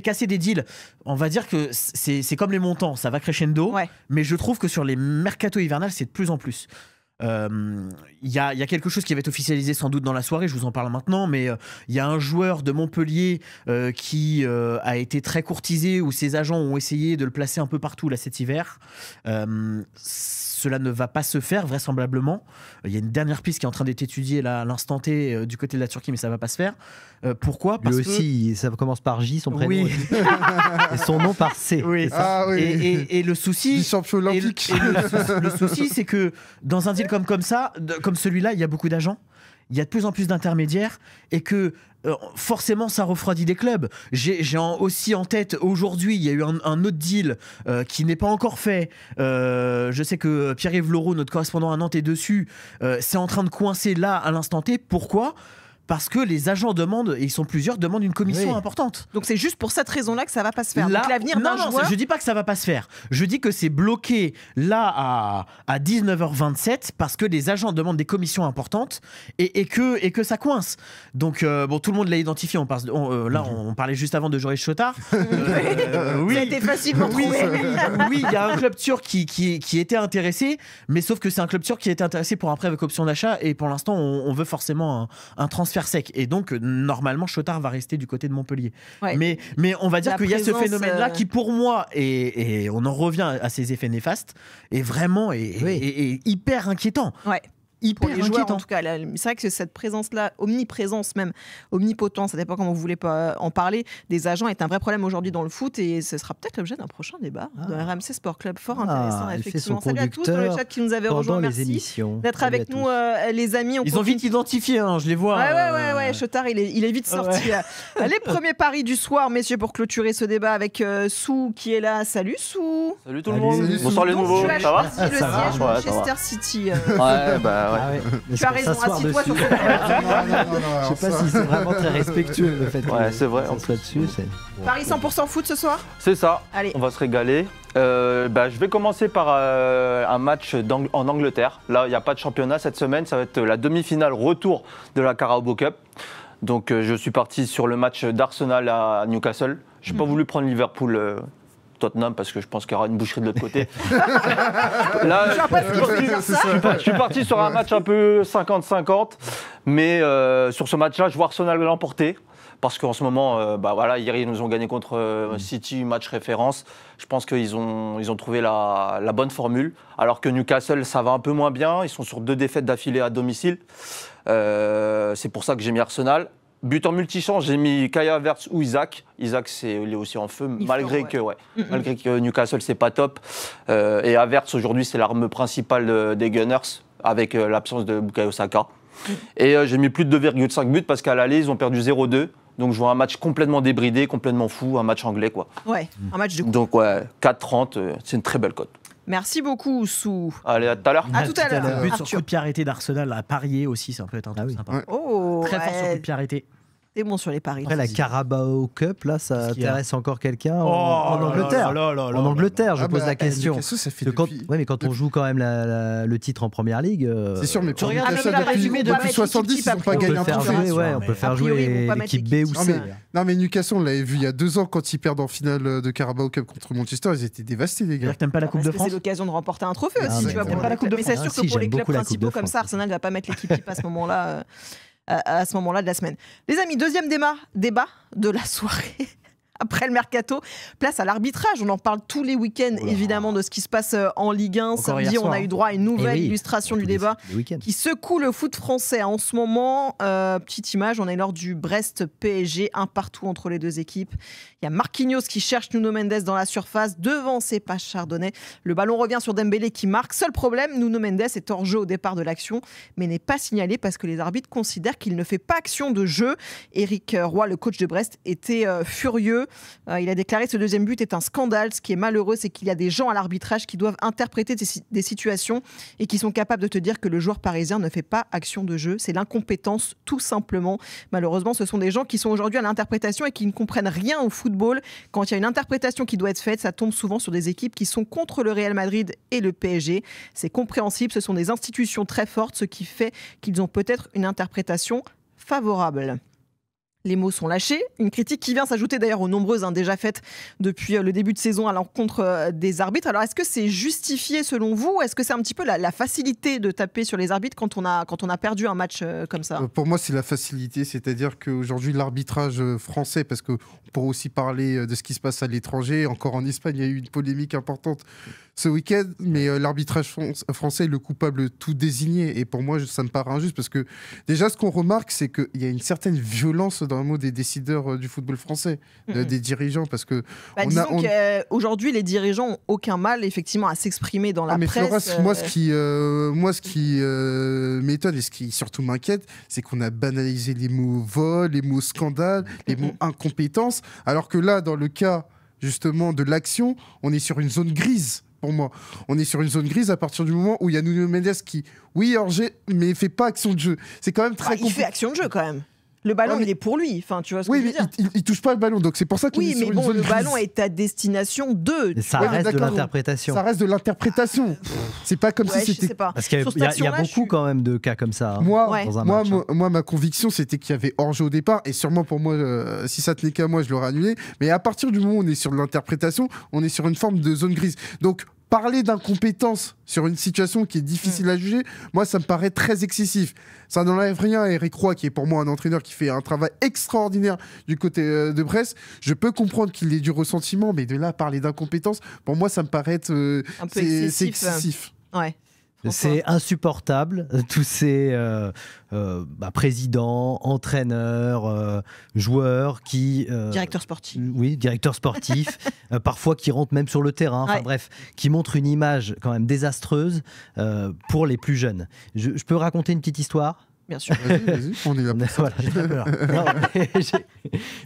casser des deals. On va dire que c'est comme les montants, ça va crescendo. Ouais. Mais je trouve que sur les mercato hivernales, c'est de plus en plus. il y a quelque chose qui va être officialisé sans doute dans la soirée, je vous en parle maintenant, mais il y a un joueur de Montpellier qui a été très courtisé, où ses agents ont essayé de le placer un peu partout là cet hiver. Cela ne va pas se faire vraisemblablement. Il y a une dernière piste qui est en train d'être étudiée là, à l'instant T du côté de la Turquie, mais ça ne va pas se faire. Pourquoi ? Parce Lui aussi, ça commence par J, son prénom. Oui. Et son nom par C. Oui. Et le souci, champion olympique. Le souci, c'est que dans un deal comme ça, comme celui-là, il y a beaucoup d'agents. Il y a de plus en plus d'intermédiaires et que forcément ça refroidit des clubs. J'ai aussi en tête aujourd'hui, il y a eu un autre deal qui n'est pas encore fait. Je sais que Pierre-Yves Laureau, notre correspondant à Nantes, est dessus. C'est en train de coincer là à l'instant T. Pourquoi ? Parce que les agents demandent, et ils sont plusieurs, demandent une commission importante. Donc c'est juste pour cette raison-là que ça va pas se faire. Donc l'avenir d'un joueur... je dis pas que ça va pas se faire. Je dis que c'est bloqué là à 19h27 parce que les agents demandent des commissions importantes et que ça coince. Donc bon, tout le monde l'a identifié. On parlait juste avant de Joris Chotard. Oui, ça a été facilement trouvé. Oui, il y a un club turc qui était intéressé, mais sauf que c'est un club turc qui était intéressé pour un prêt avec option d'achat et pour l'instant on veut forcément un transfert sec et donc normalement Chotard va rester du côté de Montpellier. Ouais. Mais on va dire qu'il y a ce phénomène-là qui pour moi et on en revient à ces effets néfastes est vraiment est hyper inquiétant. Ouais. Pour les joueurs, en tout cas, c'est vrai que cette présence-là, omniprésence même, omnipotence, ça dépend comment vous voulez en parler, des agents est un vrai problème aujourd'hui dans le foot et ce sera peut-être l'objet d'un prochain débat de RMC Sport Club, fort intéressant effectivement. Salut à tous dans le chat qui nous avez rejoints, merci d'être avec nous les amis. Ils ont vite identifié, je les vois. Ouais, Chotard il est vite sorti. Les premiers paris du soir, messieurs, pour clôturer ce débat avec Sou qui est là. Salut Sou. Salut tout le monde. Bonsoir les nouveaux, ça va? Le siège Manchester City. Ouais, bah ouais. Ah ouais. Tu as raison, assis-toi sur ce Je sais pas si c'est vraiment très respectueux le fait que c'est vrai, ça soit dessus. Paris 100% foot ce soir? C'est ça, allez. On va se régaler. Je vais commencer par un match en Angleterre. Là, il n'y a pas de championnat cette semaine, ça va être la demi-finale retour de la Carabao Cup. Donc je suis parti sur le match d'Arsenal à Newcastle. Je n'ai pas voulu prendre Liverpool... Tottenham parce que je pense qu'il y aura une boucherie de l'autre côté. Là, je suis parti sur un match un peu 50-50, mais sur ce match-là, je vois Arsenal l'emporter parce qu'en ce moment, hier ils nous ont gagné contre City, match référence. Je pense qu'ils ont trouvé la bonne formule, alors que Newcastle, ça va un peu moins bien. Ils sont sur 2 défaites d'affilée à domicile. C'est pour ça que j'ai mis Arsenal. Buteur multichange, j'ai mis Kai Havertz ou Isaac. Isaac, il est aussi en feu, malgré que Newcastle, c'est pas top. Et Havertz, aujourd'hui, c'est l'arme principale des Gunners, avec l'absence de Bukayo Saka. Et j'ai mis plus de 2,5 buts, parce qu'à l'aller, ils ont perdu 0-2. Donc je vois un match complètement débridé, complètement fou, un match anglais, quoi. Ouais, un match de coup. Donc 4,30, c'est une très belle cote. Merci beaucoup, Sou. Allez, à tout à l'heure. À tout à l'heure. But sur coup de pied arrêté d'Arsenal à parier aussi, ça peut être un truc sympa. Ouais. Oh, très fort sur coup de pied arrêté. C'est bon sur les paris. Après, la Carabao Cup, là, ça intéresse encore quelqu'un en Angleterre. En Angleterre, je pose la question. Ça fait mais quand on joue quand même le titre en première ligue. C'est sûr, mais tu regardes depuis 70, ils n'ont pas gagné un trophée. On peut faire jouer l'équipe B ou C. Non, mais Newcastle, on l'avait vu il y a 2 ans quand ils perdent en finale de Carabao Cup contre Manchester, ils étaient dévastés, les gars. T'aimes pas la Coupe de France? C'est l'occasion de remporter un trophée aussi, tu vois. Mais c'est sûr que pour les clubs principaux comme ça, Arsenal ne va pas mettre l'équipe type à ce moment-là. À ce moment-là de la semaine. Les amis, deuxième débat de la soirée. Après le mercato, place à l'arbitrage. On en parle tous les week-ends, évidemment, de ce qui se passe en Ligue 1. Samedi, on a eu droit à une nouvelle illustration du débat qui secoue le foot français. En ce moment, petite image, on est lors du Brest-PSG, un partout entre les deux équipes. Il y a Marquinhos qui cherche Nuno Mendes dans la surface, devant ses pas Chardonnay. Le ballon revient sur Dembélé qui marque. Seul problème, Nuno Mendes est hors jeu au départ de l'action, mais n'est pas signalé parce que les arbitres considèrent qu'il ne fait pas action de jeu. Éric Roy, le coach de Brest, était furieux. Il a déclaré que ce deuxième but est un scandale. Ce qui est malheureux, c'est qu'il y a des gens à l'arbitrage qui doivent interpréter des situations et qui sont capables de te dire que le joueur parisien ne fait pas action de jeu. C'est l'incompétence, tout simplement. Malheureusement, ce sont des gens qui sont aujourd'hui à l'interprétation et qui ne comprennent rien au football. Quand il y a une interprétation qui doit être faite, ça tombe souvent sur des équipes qui sont contre le Real Madrid et le PSG. C'est compréhensible, ce sont des institutions très fortes, ce qui fait qu'ils ont peut-être une interprétation favorable. Les mots sont lâchés. Une critique qui vient s'ajouter d'ailleurs aux nombreuses déjà faites depuis le début de saison à l'encontre des arbitres. Alors est-ce que c'est justifié selon vous ou est-ce que c'est un petit peu la facilité de taper sur les arbitres quand on a perdu un match comme ça ? Pour moi, c'est la facilité. C'est-à-dire qu'aujourd'hui, l'arbitrage français, parce qu'on pourrait aussi parler de ce qui se passe à l'étranger. Encore en Espagne, il y a eu une polémique importante ce week-end. Mais l'arbitrage français est le coupable tout désigné. Et pour moi, ça me paraît injuste parce que déjà, ce qu'on remarque, c'est qu'il y a une certaine violence dans le mot des décideurs du football français, des dirigeants, parce que disons qu'aujourd'hui les dirigeants n'ont aucun mal effectivement à s'exprimer dans la presse. Flora, moi ce qui m'étonne et ce qui surtout m'inquiète, c'est qu'on a banalisé les mots vol, les mots scandale, les mots incompétence, alors que là, dans le cas justement de l'action, on est sur une zone grise. Pour moi, on est sur une zone grise à partir du moment où il y a Nuno Mendes qui, oui, hors-jeu, mais fait pas action de jeu. C'est quand même très compliqué. Il fait action de jeu quand même. Le ballon, il est pour lui. Enfin, tu vois ce que je veux dire. Il touche pas le ballon, donc c'est pour ça qu'on est sur une zone grise. Oui, mais le ballon est à destination de. Ça reste de l'interprétation. Ça reste de l'interprétation. C'est pas comme si c'était. Parce qu'il y a beaucoup quand même de cas comme ça. Moi, ma conviction, c'était qu'il y avait hors-jeu au départ, et sûrement pour moi, si ça tenait qu'à moi, je l'aurais annulé. Mais à partir du moment où on est sur de l'interprétation, on est sur une forme de zone grise. Donc parler d'incompétence sur une situation qui est difficile à juger, moi, ça me paraît très excessif. Ça n'enlève rien à Eric Roy, qui est pour moi un entraîneur qui fait un travail extraordinaire du côté de Brest. Je peux comprendre qu'il ait du ressentiment, mais de là à parler d'incompétence, pour moi, ça me paraît un peu excessif. Ouais. C'est insupportable, tous ces présidents, entraîneurs, joueurs qui... directeurs sportifs. Oui, directeurs sportifs, parfois qui rentrent même sur le terrain, bref, qui montrent une image quand même désastreuse pour les plus jeunes. Je peux raconter une petite histoire ? Bien sûr. Vas-y, on est là pour ça. J'ai très peur.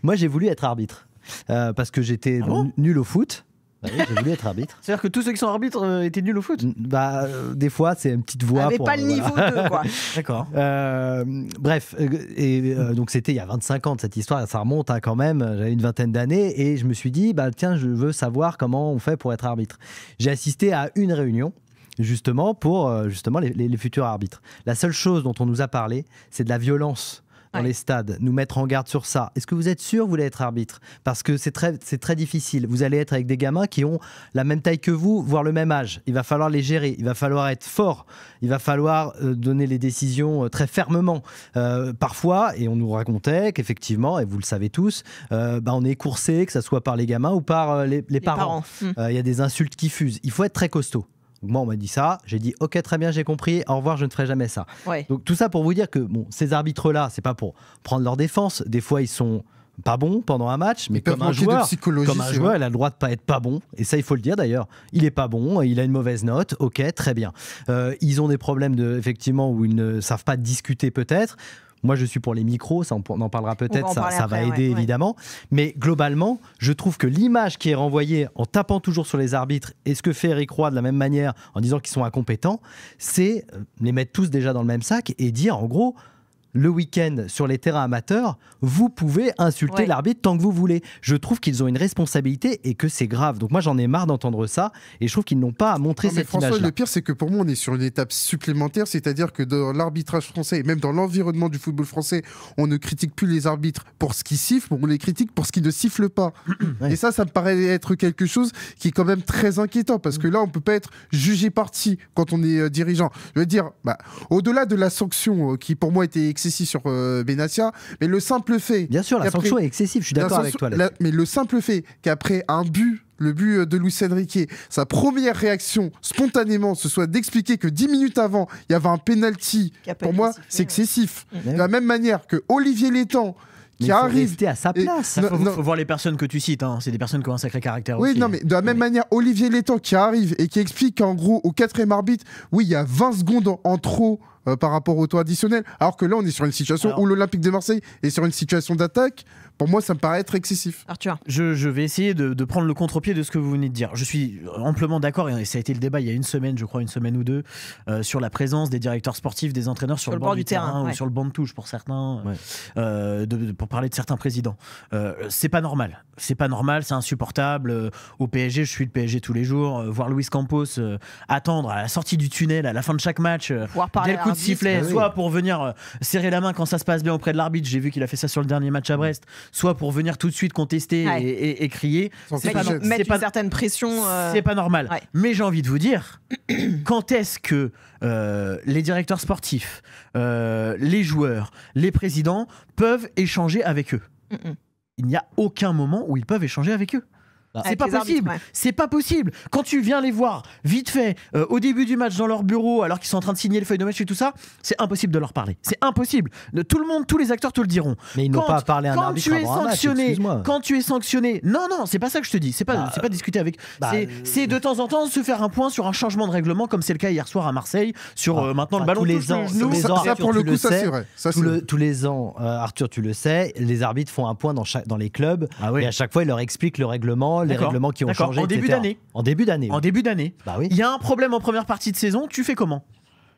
Moi, j'ai voulu être arbitre parce que j'étais nul au foot. Bah oui, j'ai voulu être arbitre. C'est-à-dire que tous ceux qui sont arbitres étaient nuls au foot ? Des fois, c'est une petite voix. Mais pas le niveau 2, quoi. D'accord. Bref, donc c'était il y a 25 ans de cette histoire, ça remonte quand même, j'avais une vingtaine d'années, et je me suis dit, tiens, je veux savoir comment on fait pour être arbitre. J'ai assisté à une réunion, justement, pour les futurs arbitres. La seule chose dont on nous a parlé, c'est de la violence dans les stades, nous mettre en garde sur ça. Est-ce que vous êtes sûr que vous voulez être arbitre ? Parce que c'est très difficile. Vous allez être avec des gamins qui ont la même taille que vous, voire le même âge. Il va falloir les gérer, il va falloir être fort, il va falloir donner les décisions très parfois, et on nous racontait qu'effectivement, et vous le savez tous, on est coursé, que ce soit par les gamins ou par les parents. Il y a des insultes qui fusent. Il faut être très costaud. Moi, on m'a dit ça, j'ai dit ok, très bien, j'ai compris, au revoir, je ne ferai jamais ça. Donc tout ça pour vous dire que ces arbitres-là, c'est pas pour prendre leur défense. Des fois, ils sont pas bons pendant un match, mais comme un joueur, il a le droit de pas être pas bon. Et ça, il faut le dire d'ailleurs. Il est pas bon, il a une mauvaise note. Ok, très bien. Ils ont des problèmes effectivement où ils ne savent pas discuter peut-être. Moi, je suis pour les micros, ça, on en parlera peut-être, ça va aider évidemment. Mais globalement, je trouve que l'image qui est renvoyée en tapant toujours sur les arbitres, et ce que fait Eric Roy de la même manière en disant qu'ils sont incompétents, c'est les mettre tous déjà dans le même sac et dire en gros, le week-end sur les terrains amateurs, vous pouvez insulter l'arbitre tant que vous voulez. Je trouve qu'ils ont une responsabilité et que c'est grave. Donc moi, j'en ai marre d'entendre ça et je trouve qu'ils n'ont pas à montrer cette image-là. Le pire, c'est que pour moi, on est sur une étape supplémentaire, c'est-à-dire que dans l'arbitrage français et même dans l'environnement du football français, on ne critique plus les arbitres pour ce qu'ils sifflent, on les critique pour ce qu'ils ne sifflent pas. Et ça me paraît être quelque chose qui est quand même très inquiétant parce que là, on ne peut pas être jugé parti quand on est dirigeant. Je veux dire, au-delà de la sanction qui pour moi était excessive sur Benassia, mais le simple fait... Bien sûr, la sanction est excessive, je suis d'accord avec toi là-dessus. Mais le simple fait qu'après le but de Luis Enrique, sa première réaction spontanément, ce soit d'expliquer que 10 minutes avant, il y avait un penalty, pour moi, c'est excessif. De la même manière que Olivier Létang, qui arrive rester à sa place. Il faut voir les personnes que tu cites, c'est des personnes qui ont un sacré caractère aussi. Oui, non, mais de la même manière, Olivier Létang qui arrive et qui explique qu'en gros, au 4e arbitre, oui, il y a 20 secondes en trop par rapport au temps additionnel, alors que là, on est sur une situation où l'Olympique de Marseille est sur une situation d'attaque. Pour moi, ça me paraît être excessif. Arthur. Je vais essayer de prendre le contre-pied de ce que vous venez de dire. Je suis amplement d'accord, et ça a été le débat il y a une semaine, je crois, une semaine ou deux, sur la présence des directeurs sportifs, des entraîneurs sur le bord du terrain, ou sur le banc de touche pour certains, pour parler de certains présidents. C'est pas normal. C'est pas normal, c'est insupportable. Au PSG, je suis le PSG tous les jours. Voir Luis Campos attendre à la sortie du tunnel, à la fin de chaque match, dès le coup l'arbitre. sifflet, soit pour venir serrer la main quand ça se passe bien auprès de l'arbitre. J'ai vu qu'il a fait ça sur le dernier match à Brest. Soit pour venir tout de suite contester et crier. Mettre une certaine pression. C'est pas normal. Ouais. Mais j'ai envie de vous dire, quand est-ce que les directeurs sportifs, les joueurs, les présidents peuvent échanger avec eux? Il n'y a aucun moment où ils peuvent échanger avec eux. C'est pas possible. C'est pas possible. Quand tu viens les voir vite fait au début du match dans leur bureau alors qu'ils sont en train de signer le feuille de match et tout ça, c'est impossible de leur parler. C'est impossible. Tout le monde, tous les acteurs te le diront. Mais ils n'ont pas parlé à un arbitre avant un match, excuse-moi. Quand tu es sanctionné, non, c'est pas ça que je te dis. C'est pas discuter avec. C'est de temps en temps se faire un point sur un changement de règlement comme c'est le cas hier soir à Marseille sur maintenant le ballon tous les ans. Ça pour le coup, ça c'est vrai. Tous les ans, Arthur, tu le sais, les arbitres font un point dans les clubs et à chaque fois ils leur expliquent le règlement. Les règlements qui ont changé, en début d'année. En début d'année. En début d'année. Bah oui. Il y a un problème en première partie de saison, tu fais comment?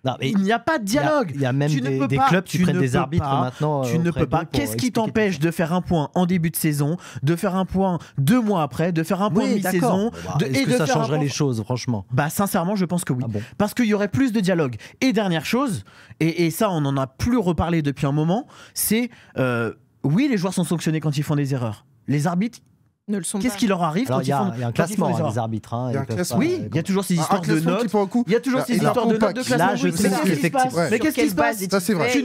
Non, il n'y a pas de dialogue. Il y a même des clubs qui prennent des arbitres maintenant. Tu ne peux pas. Qu'est-ce qui t'empêche de faire un point en début de saison, de faire un point 2 mois après, de faire un point mi-saison Est-ce que ça changerait les choses, franchement? Sincèrement, je pense que oui. Parce qu'il y aurait plus de dialogue. Et dernière chose, et ça, on n'en a plus reparlé depuis un moment, c'est oui, les joueurs sont sanctionnés quand ils font des erreurs. Les arbitres. Qu'est-ce qui leur arrive quand ils font des erreurs? Il y a un classement des arbitres. Oui, il y a toujours ces histoires de notes. Il y a toujours ces histoires de notes de classement. Là, je sais mais qu'est-ce qui se passe? Ça c'est vrai. Tu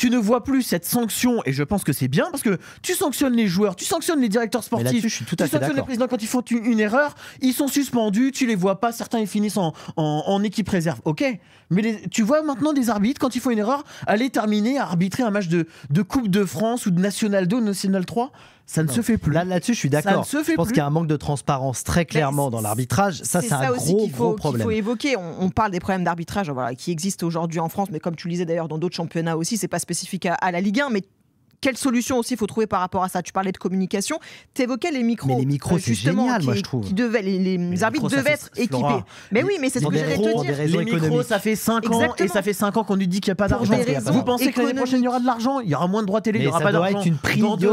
ne vois plus cette sanction, et je pense que c'est bien parce que tu sanctionnes les joueurs, tu sanctionnes les directeurs sportifs, je suis tout à fait tu sanctionnes les présidents quand ils font une erreur, ils sont suspendus, tu les vois pas, certains ils finissent en équipe réserve. Ok, mais tu vois maintenant des arbitres quand ils font une erreur aller terminer à arbitrer un match de Coupe de France ou de National 2 ou National 3. Ça ne se fait plus. Là-dessus, je suis d'accord. Je pense qu'il y a un manque de transparence très clairement dans l'arbitrage. Ça, c'est un gros problème. Il faut évoquer. On parle des problèmes d'arbitrage qui existent aujourd'hui en France, mais comme tu le disais d'ailleurs dans d'autres championnats aussi, c'est pas spécifique à la Ligue 1, mais quelle solution aussi il faut trouver par rapport à ça? Tu parlais de communication, tu évoquais les micros. Mais les micros, c'est génial, moi je trouve. Les arbitres devaient être équipés. Mais oui, mais c'est ce que j'allais te dire. Les micros, ça fait 5 ans et ça fait 5 ans qu'on nous dit qu'il n'y a pas d'argent. Vous pensez que l'année prochaine il y aura de l'argent? Il y aura moins de droits télé, il n'y aura pas d'argent. Ça doit être une priorité.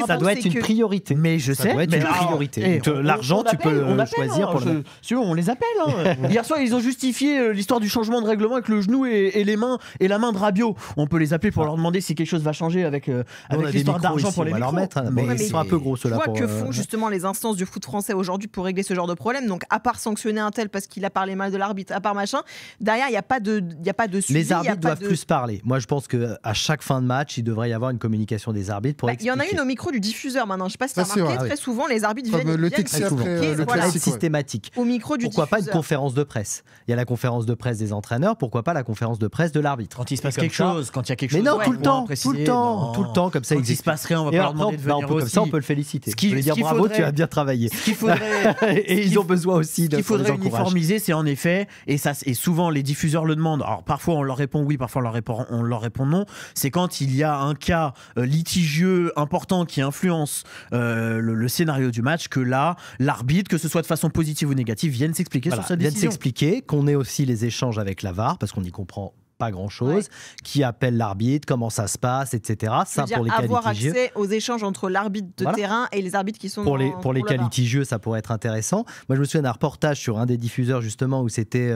Ça doit être une priorité. Mais je sais. Ça doit être une priorité. L'argent, tu peux le choisir pour le. On les appelle. Hier soir, ils ont justifié l'histoire du changement de règlement avec le genou et les mains et la main de Rabiot. On peut les appeler pour leur demander si quelque chose va changer avec l'histoire d'argent pour les micros. Mais ils sont un peu gros ceux-là. Tu vois que font justement les instances du foot français aujourd'hui pour régler ce genre de problème. Donc à part sanctionner un tel parce qu'il a parlé mal de l'arbitre, à part machin, derrière il n'y a pas de suivi. Les arbitres doivent plus parler. Moi je pense qu'à chaque fin de match il devrait y avoir une communication des arbitres pour expliquer. Il y en a une au micro du diffuseur maintenant. Je ne sais pas si tu as remarqué, très souvent les arbitres viennent expliquer systématique. Au micro du diffuseur. Pourquoi pas une conférence de presse? Il y a la conférence de presse des entraîneurs, pourquoi pas la conférence de presse de l'arbitre? Quand il se passe quelque chose, quand il y a quelque chose. Mais non, tout le temps comme ça. Quand il se passe rien, on va pas leur demander de venir aussi. Comme ça, on peut le féliciter. On peut lui dire bravo, tu as bien travaillé. Et ils ont besoin aussi de. Ce qu'il faudrait uniformiser, c'est en effet, et souvent les diffuseurs le demandent. Alors parfois on leur répond oui, parfois on leur répond non. C'est quand il y a un cas litigieux important qui influence le scénario du match que là, l'arbitre, que ce soit de façon positive ou négative, vienne s'expliquer sur sa décision. Vienne s'expliquer, qu'on ait aussi les échanges avec la VAR, parce qu'on y comprend pas grand-chose, qui appelle l'arbitre, comment ça se passe, etc. Ça, pour les cas avoir litigieux. Accès aux échanges entre l'arbitre de terrain et les arbitres qui sont pour les cas litigieux, ça pourrait être intéressant. Moi, je me souviens d'un reportage sur un des diffuseurs, justement, où c'était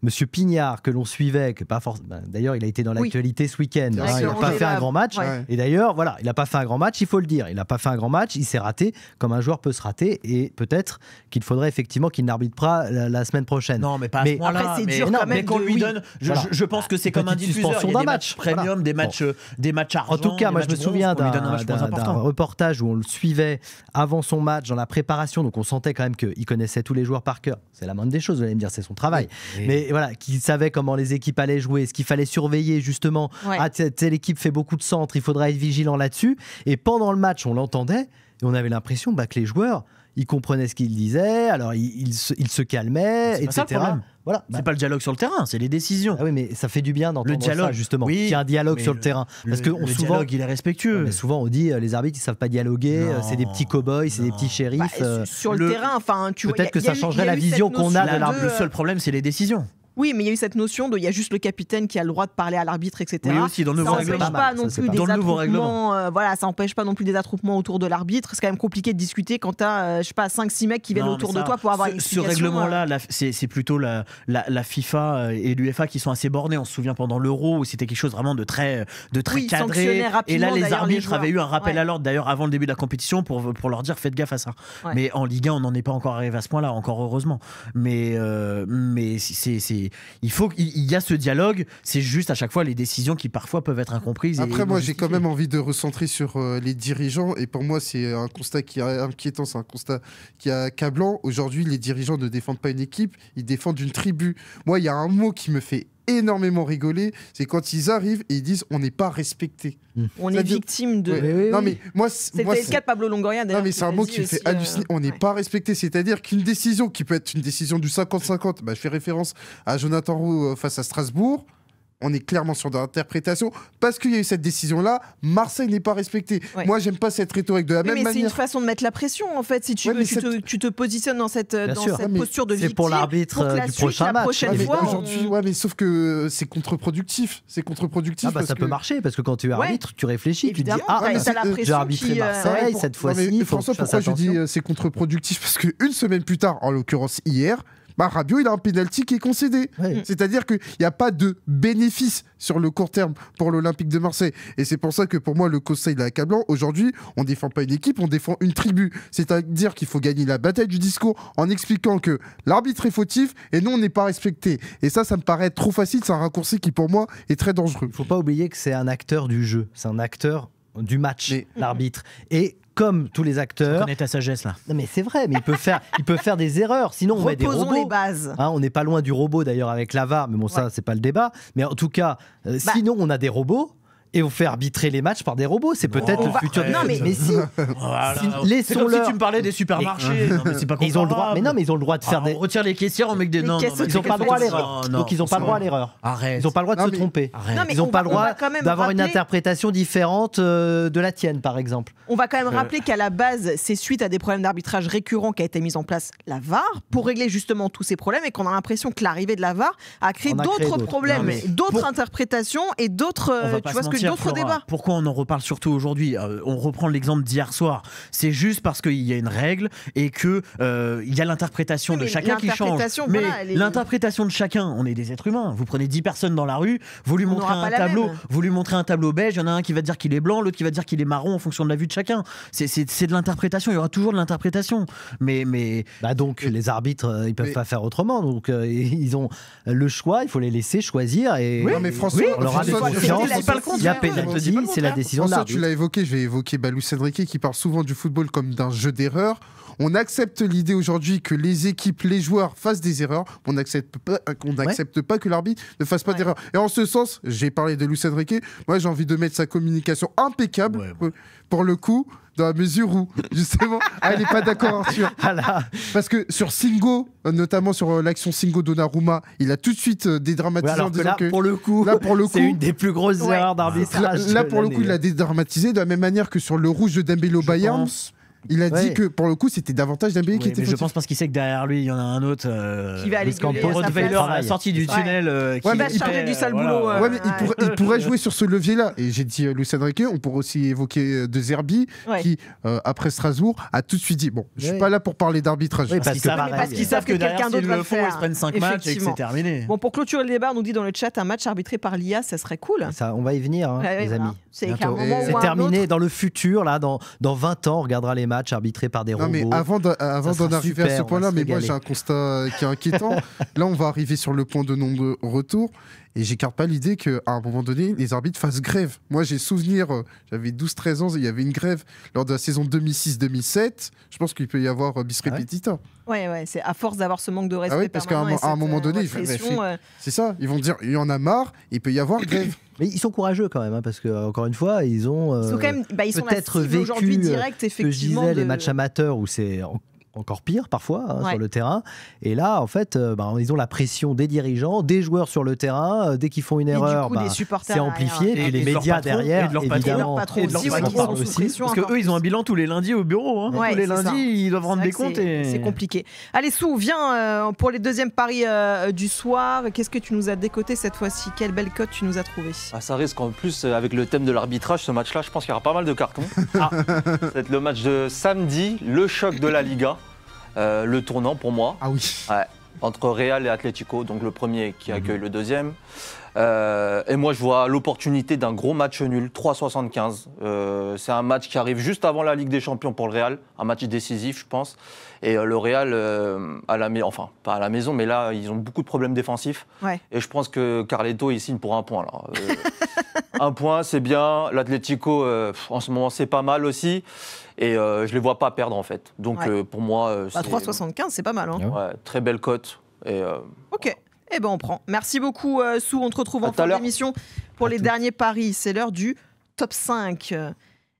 Monsieur Pignard, que l'on suivait, que pas forcément. D'ailleurs, il a été dans l'actualité ce week-end. Il n'a pas fait un grand match. Et d'ailleurs, voilà, il n'a pas fait un grand match, il faut le dire. Il n'a pas fait un grand match, il s'est raté, comme un joueur peut se rater, et peut-être qu'il faudrait effectivement qu'il n'arbitre pas la semaine prochaine. Non, mais pas à ce point-là. Après, c'est dur quand même. Mais qu'on lui donne, je pense que c'est comme un diffuseur. Il y a des matchs premium, des matchs argent. En tout cas, moi je me souviens d'un reportage où on le suivait avant son match, dans la préparation, donc on sentait quand même qu'il connaissait tous les joueurs par cœur. C'est la moindre des choses, vous allez me dire, c'est son travail. Mais voilà, qu'il savait comment les équipes allaient jouer, ce qu'il fallait surveiller justement. Telle équipe fait beaucoup de centres, il faudra être vigilant là-dessus. Et pendant le match, on l'entendait et on avait l'impression que les joueurs, ils comprenaient ce qu'il disait, alors ils se calmaient, etc. Voilà. C'est pas le dialogue sur le terrain, c'est les décisions. Ah oui, mais ça fait du bien d'entendre ça, justement. Qu'il y a un dialogue sur le terrain. Parce que souvent, dialogue, il est respectueux. Mais souvent, on dit les arbitres, ils savent pas dialoguer, c'est des petits cow-boys, c'est des petits shérifs. Sur le terrain, enfin, tu vois. Peut-être que ça changerait la vision qu'on a de l'arbitre. Le seul problème, c'est les décisions. Oui, mais il y a eu cette notion de il y a juste le capitaine qui a le droit de parler à l'arbitre, etc. Oui, aussi, dans le nouveau règlement. Ça n'empêche pas non plus des attroupements autour de l'arbitre. C'est quand même compliqué de discuter quand tu as, 5-6 mecs qui viennent autour de toi pour avoir une explication. Ce règlement-là, c'est plutôt la FIFA et l'UEFA qui sont assez bornés. On se souvient pendant l'Euro où c'était quelque chose vraiment de très cadré. Et là, les arbitres avaient eu un rappel à l'ordre, d'ailleurs, avant le début de la compétition pour leur dire faites gaffe à ça. Ouais. Mais en Ligue 1, on n'en est pas encore arrivé à ce point-là, encore heureusement. Mais il y a ce dialogue, c'est juste à chaque fois les décisions qui parfois peuvent être incomprises. Après, moi j'ai quand même envie de recentrer sur les dirigeants, et pour moi c'est un constat qui est inquiétant, c'est un constat qui est accablant. Aujourd'hui, les dirigeants ne défendent pas une équipe, ils défendent une tribu. Moi, il y a un mot qui me fait énormément rigoler, c'est quand ils arrivent et ils disent on n'est pas respecté. On est victime de... Oui. Non, mais moi, c'était le cas de Pablo Longoria d'ailleurs. Non, mais c'est un mot qui me fait halluciner. On n'est pas respecté, c'est-à-dire qu'une décision qui peut être une décision du 50-50, je fais référence à Jonathan Roux face à Strasbourg, on est clairement sur de l'interprétation. Parce qu'il y a eu cette décision-là, Marseille n'est pas respecté. Ouais. Moi, j'aime pas cette rhétorique de la même manière. C'est une façon de mettre la pression, en fait. Si tu veux, tu te positionnes dans cette posture de victime. C'est pour l'arbitre du prochain match. Aujourd'hui, mais sauf que c'est contre-productif. C'est contre-productif. Ça peut marcher, parce que quand tu es arbitre, tu réfléchis, évidemment, tu dis j'ai arbitré Marseille cette fois-ci. François, pourquoi je dis c'est contre-productif? Parce qu'une semaine plus tard, en l'occurrence hier, Rabiot, il a un pénalty qui est concédé. Ouais. C'est-à-dire qu'il n'y a pas de bénéfice sur le court terme pour l'Olympique de Marseille. Et c'est pour ça que pour moi, le constat, il est accablant. Aujourd'hui, on ne défend pas une équipe, on défend une tribu. C'est-à-dire qu'il faut gagner la bataille du discours en expliquant que l'arbitre est fautif et nous, on n'est pas respecté. Et ça me paraît trop facile. C'est un raccourci qui, pour moi, est très dangereux. Il ne faut pas oublier que c'est un acteur du jeu. C'est un acteur du match, l'arbitre. Et comme tous les acteurs. Tu connais ta sagesse là. Non mais c'est vrai, mais il peut faire des erreurs. Sinon on met des robots. Les bases. On n'est pas loin du robot d'ailleurs avec la VAR, mais bon ça c'est pas le débat. Mais en tout cas, sinon on a des robots. Et on fait arbitrer les matchs par des robots, c'est peut-être le futur. Non mais si. Voilà. C'est comme si tu me parlais des supermarchés. Non, mais c'est pas ils ont le droit. Mais non, mais ils ont le droit de faire des. On retire les caissières, on met que des noms. Ils n'ont pas le droit à l'erreur. Donc ils n'ont pas le droit à l'erreur. Arrête. Ils n'ont pas le droit de se tromper. Ils n'ont pas le droit d'avoir une interprétation différente de la tienne, par exemple. On va quand même rappeler qu'à la base, c'est suite à des problèmes d'arbitrage récurrents qu'a été mise en place la VAR pour régler justement tous ces problèmes, et qu'on a l'impression que l'arrivée de la VAR a créé d'autres problèmes, d'autres interprétations et d'autres débats. Pourquoi on en reparle surtout aujourd'hui? On reprend l'exemple d'hier soir. C'est juste parce qu'il y a une règle et que il y a l'interprétation de chacun qui change. Mais l'interprétation de chacun, on est des êtres humains. Vous prenez 10 personnes dans la rue, vous lui montrez un tableau beige, il y en a un qui va dire qu'il est blanc, l'autre qui va dire qu'il est marron en fonction de la vue de chacun. C'est de l'interprétation, il y aura toujours de l'interprétation. Mais donc les arbitres, ils peuvent pas faire autrement. Donc ils ont le choix, il faut les laisser choisir. Et non mais François, on leur a fait confiance. Il y a pénalité, c'est la décision de l'arbitre. Tu l'as évoqué, je vais évoquer Luis Enrique qui parle souvent du football comme d'un jeu d'erreurs. On accepte l'idée aujourd'hui que les équipes, les joueurs fassent des erreurs. On n'accepte pas que l'arbitre ne fasse pas d'erreurs. Et en ce sens, j'ai parlé de Luis Enrique. Moi, j'ai envie de mettre sa communication impeccable pour le coup, dans la mesure où, justement, elle n'est pas d'accord, Arthur. Parce que sur Singo, notamment sur l'action Singo Donnarumma, il a tout de suite dédramatisé en disant que pour le coup, c'est une des plus grosses erreurs d'arbitrage. Là, pour le coup, il a dédramatisé de la même manière que sur le rouge de Dembélé au Bayern. Il a dit que pour le coup c'était davantage Dembélé qui était fautif. Je pense parce qu'il sait que derrière lui il y en a un autre qui va aller Rottweiler à la sortie du tunnel qui va charger du sale boulot. Mais il pourrait jouer sur ce levier là. Et j'ai dit Luis Enrique, on pourrait aussi évoquer De Zerbi qui après Strasbourg a tout de suite dit je suis pas là pour parler d'arbitrage. Parce qu'ils savent que quelqu'un d'autre va le faire. Ils se prennent 5 matchs et que c'est terminé. Bon, pour clôturer le débat, on nous dit dans le chat un match arbitré par l'IA, ça serait cool. On va y venir les amis. C'est terminé dans le futur là, dans 20 ans on regardera les matchs arbitrés par des robots. Non mais avant d'en arriver à ce point-là, mais moi j'ai un constat qui est inquiétant. Là on va arriver sur le point de non-retour et j'écarte pas l'idée qu'à un moment donné les arbitres fassent grève. Moi j'ai souvenir, j'avais 12-13 ans, il y avait une grève lors de la saison 2006-2007. Je pense qu'il peut y avoir bis repetita. Ouais, c'est à force d'avoir ce manque de respect. Parce qu'à un moment donné, c'est ça, ils vont dire il y en a marre, il peut y avoir grève. Mais ils sont courageux quand même, parce que encore une fois, ils ont peut-être vécu direct, effectivement, que je disais, les matchs amateurs où c'est encore pire parfois sur le terrain. Et là, en fait, ils ont la pression des dirigeants, des joueurs sur le terrain. Dès qu'ils font une erreur, c'est amplifié. Et les médias derrière, évidemment. Et de leur patron aussi. Parce qu'eux, ils ont un bilan tous les lundis au bureau. Tous les lundis, ils doivent rendre des comptes. C'est compliqué. Allez, Sou, viens pour les deuxièmes paris du soir. Qu'est-ce que tu nous as décoté cette fois-ci? Quelle belle cote tu nous as trouvé? Ça risque en plus, avec le thème de l'arbitrage, ce match-là, je pense qu'il y aura pas mal de cartons. Ça va être le match de samedi, le choc de la Liga. Le tournant pour moi. Ah oui. Entre Real et Atlético, donc le premier qui accueille le deuxième. Et moi, je vois l'opportunité d'un gros match nul, 3,75. C'est un match qui arrive juste avant la Ligue des Champions pour le Real, un match décisif, je pense. Et le Real, pas à la maison, mais là, ils ont beaucoup de problèmes défensifs. Et je pense que Carleto, il signe pour un point. Alors, un point, c'est bien. L'Atlético, en ce moment, c'est pas mal aussi. Et je les vois pas perdre, en fait. Donc, pour moi... 3,75, c'est pas mal. Très belle cote. Ok. Eh ben on prend. Merci beaucoup Sou, on te retrouve en fin d'émission pour les derniers paris. C'est l'heure du top 5.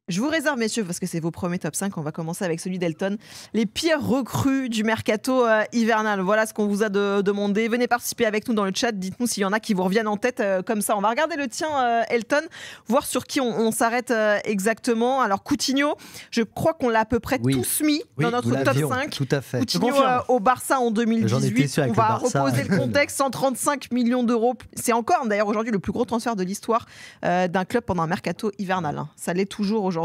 Je vous réserve, messieurs, parce que c'est vos premiers top 5. On va commencer avec celui d'Elton. Les pires recrues du mercato hivernal. Voilà ce qu'on vous a demandé. Venez participer avec nous dans le chat. Dites-nous s'il y en a qui vous reviennent en tête comme ça. On va regarder le tien, Elton, voir sur qui on s'arrête exactement. Alors, Coutinho, je crois qu'on l'a à peu près tous mis dans notre top 5. Tout à fait. Coutinho au Barça en 2018. On va reposer le contexte. 135 millions d'euros. C'est encore, d'ailleurs, aujourd'hui, le plus gros transfert de l'histoire d'un club pendant un mercato hivernal. Ça l'est toujours aujourd'hui.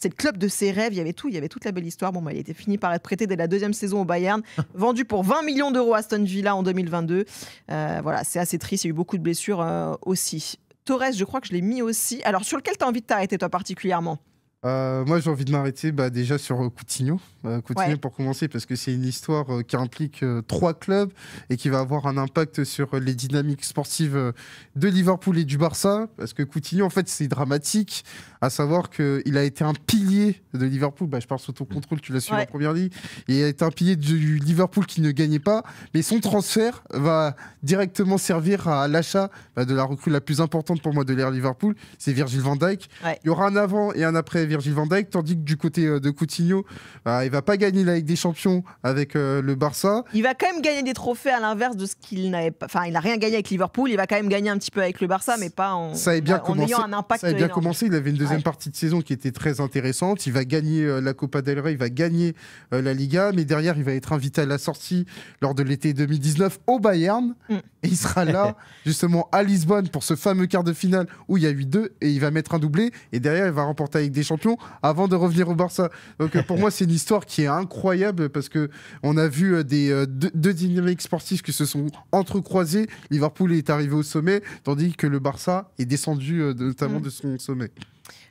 C'est le club de ses rêves, il y avait tout, il y avait toute la belle histoire. Il était fini par être prêté dès la deuxième saison au Bayern, vendu pour 20 millions d'euros à Aston Villa en 2022. Voilà, c'est assez triste, il y a eu beaucoup de blessures aussi. Torres, je crois que je l'ai mis aussi. Alors, sur lequel tu as envie de t'arrêter, toi, particulièrement? Moi, j'ai envie de m'arrêter déjà sur Coutinho. Coutinho pour commencer, parce que c'est une histoire qui implique 3 clubs et qui va avoir un impact sur les dynamiques sportives de Liverpool et du Barça. Parce que Coutinho, en fait, c'est dramatique, à savoir qu'il a été un pilier de Liverpool. Je parle sous ton contrôle, tu l'as su en première ligue. Il a été un pilier du Liverpool qui ne gagnait pas, mais son transfert va directement servir à l'achat de la recrue la plus importante pour moi de l'ère Liverpool, c'est Virgil van Dijk. Il y aura un avant et un après Virgil van Dijk, tandis que du côté de Coutinho, il va pas gagner la Ligue des Champions avec le Barça. Il va quand même gagner des trophées à l'inverse de ce qu'il n'avait pas. Enfin, il n'a rien gagné avec Liverpool. Il va quand même gagner un petit peu avec le Barça, mais pas en ayant un impact. Ça a bien commencé. Il avait une deuxième partie de saison qui était très intéressante. Il va gagner la Copa del Rey, il va gagner la Liga, mais derrière, il va être invité à la sortie lors de l'été 2019 au Bayern. Et il sera là, justement, à Lisbonne pour ce fameux quart de finale où il y a 8-2 et il va mettre un doublé. Et derrière, il va remporter avec des champions avant de revenir au Barça. Donc pour moi, c'est une histoire qui est incroyable parce qu'on a vu deux dynamiques sportives qui se sont entrecroisées. Liverpool est arrivé au sommet, tandis que le Barça est descendu notamment de son sommet.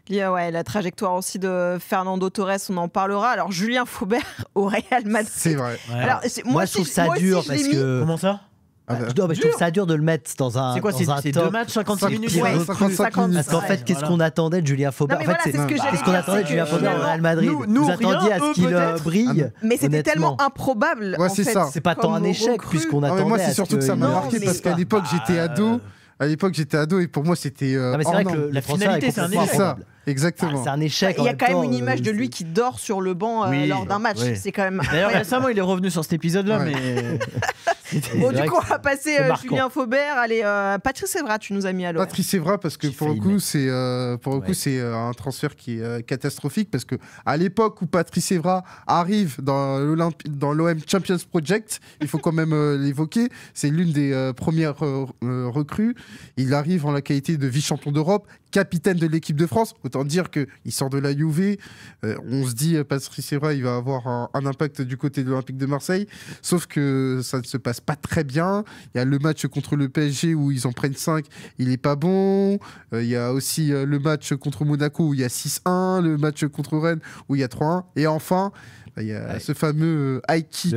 La trajectoire aussi de Fernando Torres, on en parlera. Alors, Julien Faubert au Real Madrid. C'est vrai. Alors, moi, je trouve ça dur parce que... Comment ça? Je trouve ça dur de le mettre dans un. C'est quoi, c'est 2 matchs, 56 minutes? 55 minutes. Parce qu'en fait, qu'est-ce qu'on attendait de Julien Faubert? Qu'est-ce qu'on attendait de Julien Faubert au Real Madrid? Vous attendiez à ce qu'il brille. Mais c'était tellement improbable. C'est ça. C'est pas tant un échec puisqu'on attendait. Moi, c'est surtout que ça m'a marqué parce qu'à l'époque, j'étais ado. Et pour moi, c'était. Mais c'est vrai que la finalité, c'est un échec. Exactement. C'est un échec. Il y a quand même une image de lui qui dort sur le banc lors d'un match. C'est quand même. D'ailleurs, récemment, il est revenu sur cet épisode-là, mais. Bon, du coup, on va passer Julien Faubert. Allez, Patrice Evra, tu nous as mis à l'heure. Patrice Evra, parce que pour le coup, c'est un transfert qui est catastrophique. Parce que à l'époque où Patrice Evra arrive dans l'OM Champions Project, il faut quand même l'évoquer. C'est l'une des premières recrues. Il arrive en la qualité de vice-champion d'Europe, capitaine de l'équipe de France. Autant dire qu'il sort de la Juve. On se dit, Patrice Evra, il va avoir un impact du côté de l'Olympique de Marseille. Sauf que ça ne se passe pas très bien. Il y a le match contre le PSG où ils en prennent 5. Il n'est pas bon. Il y a aussi le match contre Monaco où il y a 6-1. Le match contre Rennes où il y a 3-1. Et enfin... il y a ce fameux high kick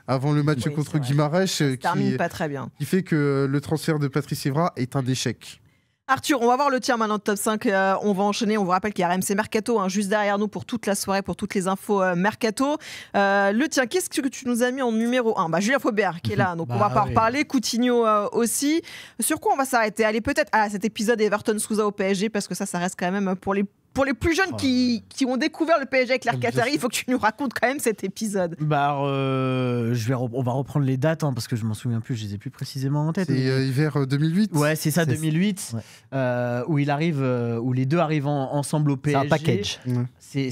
avant le match contre Guimarães qui fait que le transfert de Patrice Evra est un échec. Arthur, on va voir le tien maintenant de top 5. On va enchaîner. On vous rappelle qu'il y a RMC Mercato juste derrière nous pour toute la soirée, pour toutes les infos Mercato. Le tien, qu'est-ce que tu nous as mis en numéro 1? Julien Faubert qui est là, donc on va pas en reparler. Coutinho aussi. Sur quoi on va s'arrêter? Allez, peut-être cet épisode Everton Sousa au PSG, parce que ça reste quand même pour les pour les plus jeunes qui ont découvert le PSG avec l'Air Qatari, il faut que tu nous racontes quand même cet épisode. On va reprendre les dates parce que je m'en souviens plus, je les ai plus précisément en tête. C'est hiver 2008. Ouais, c'est ça, 2008, où où les deux arrivent ensemble au PSG. C'est un package.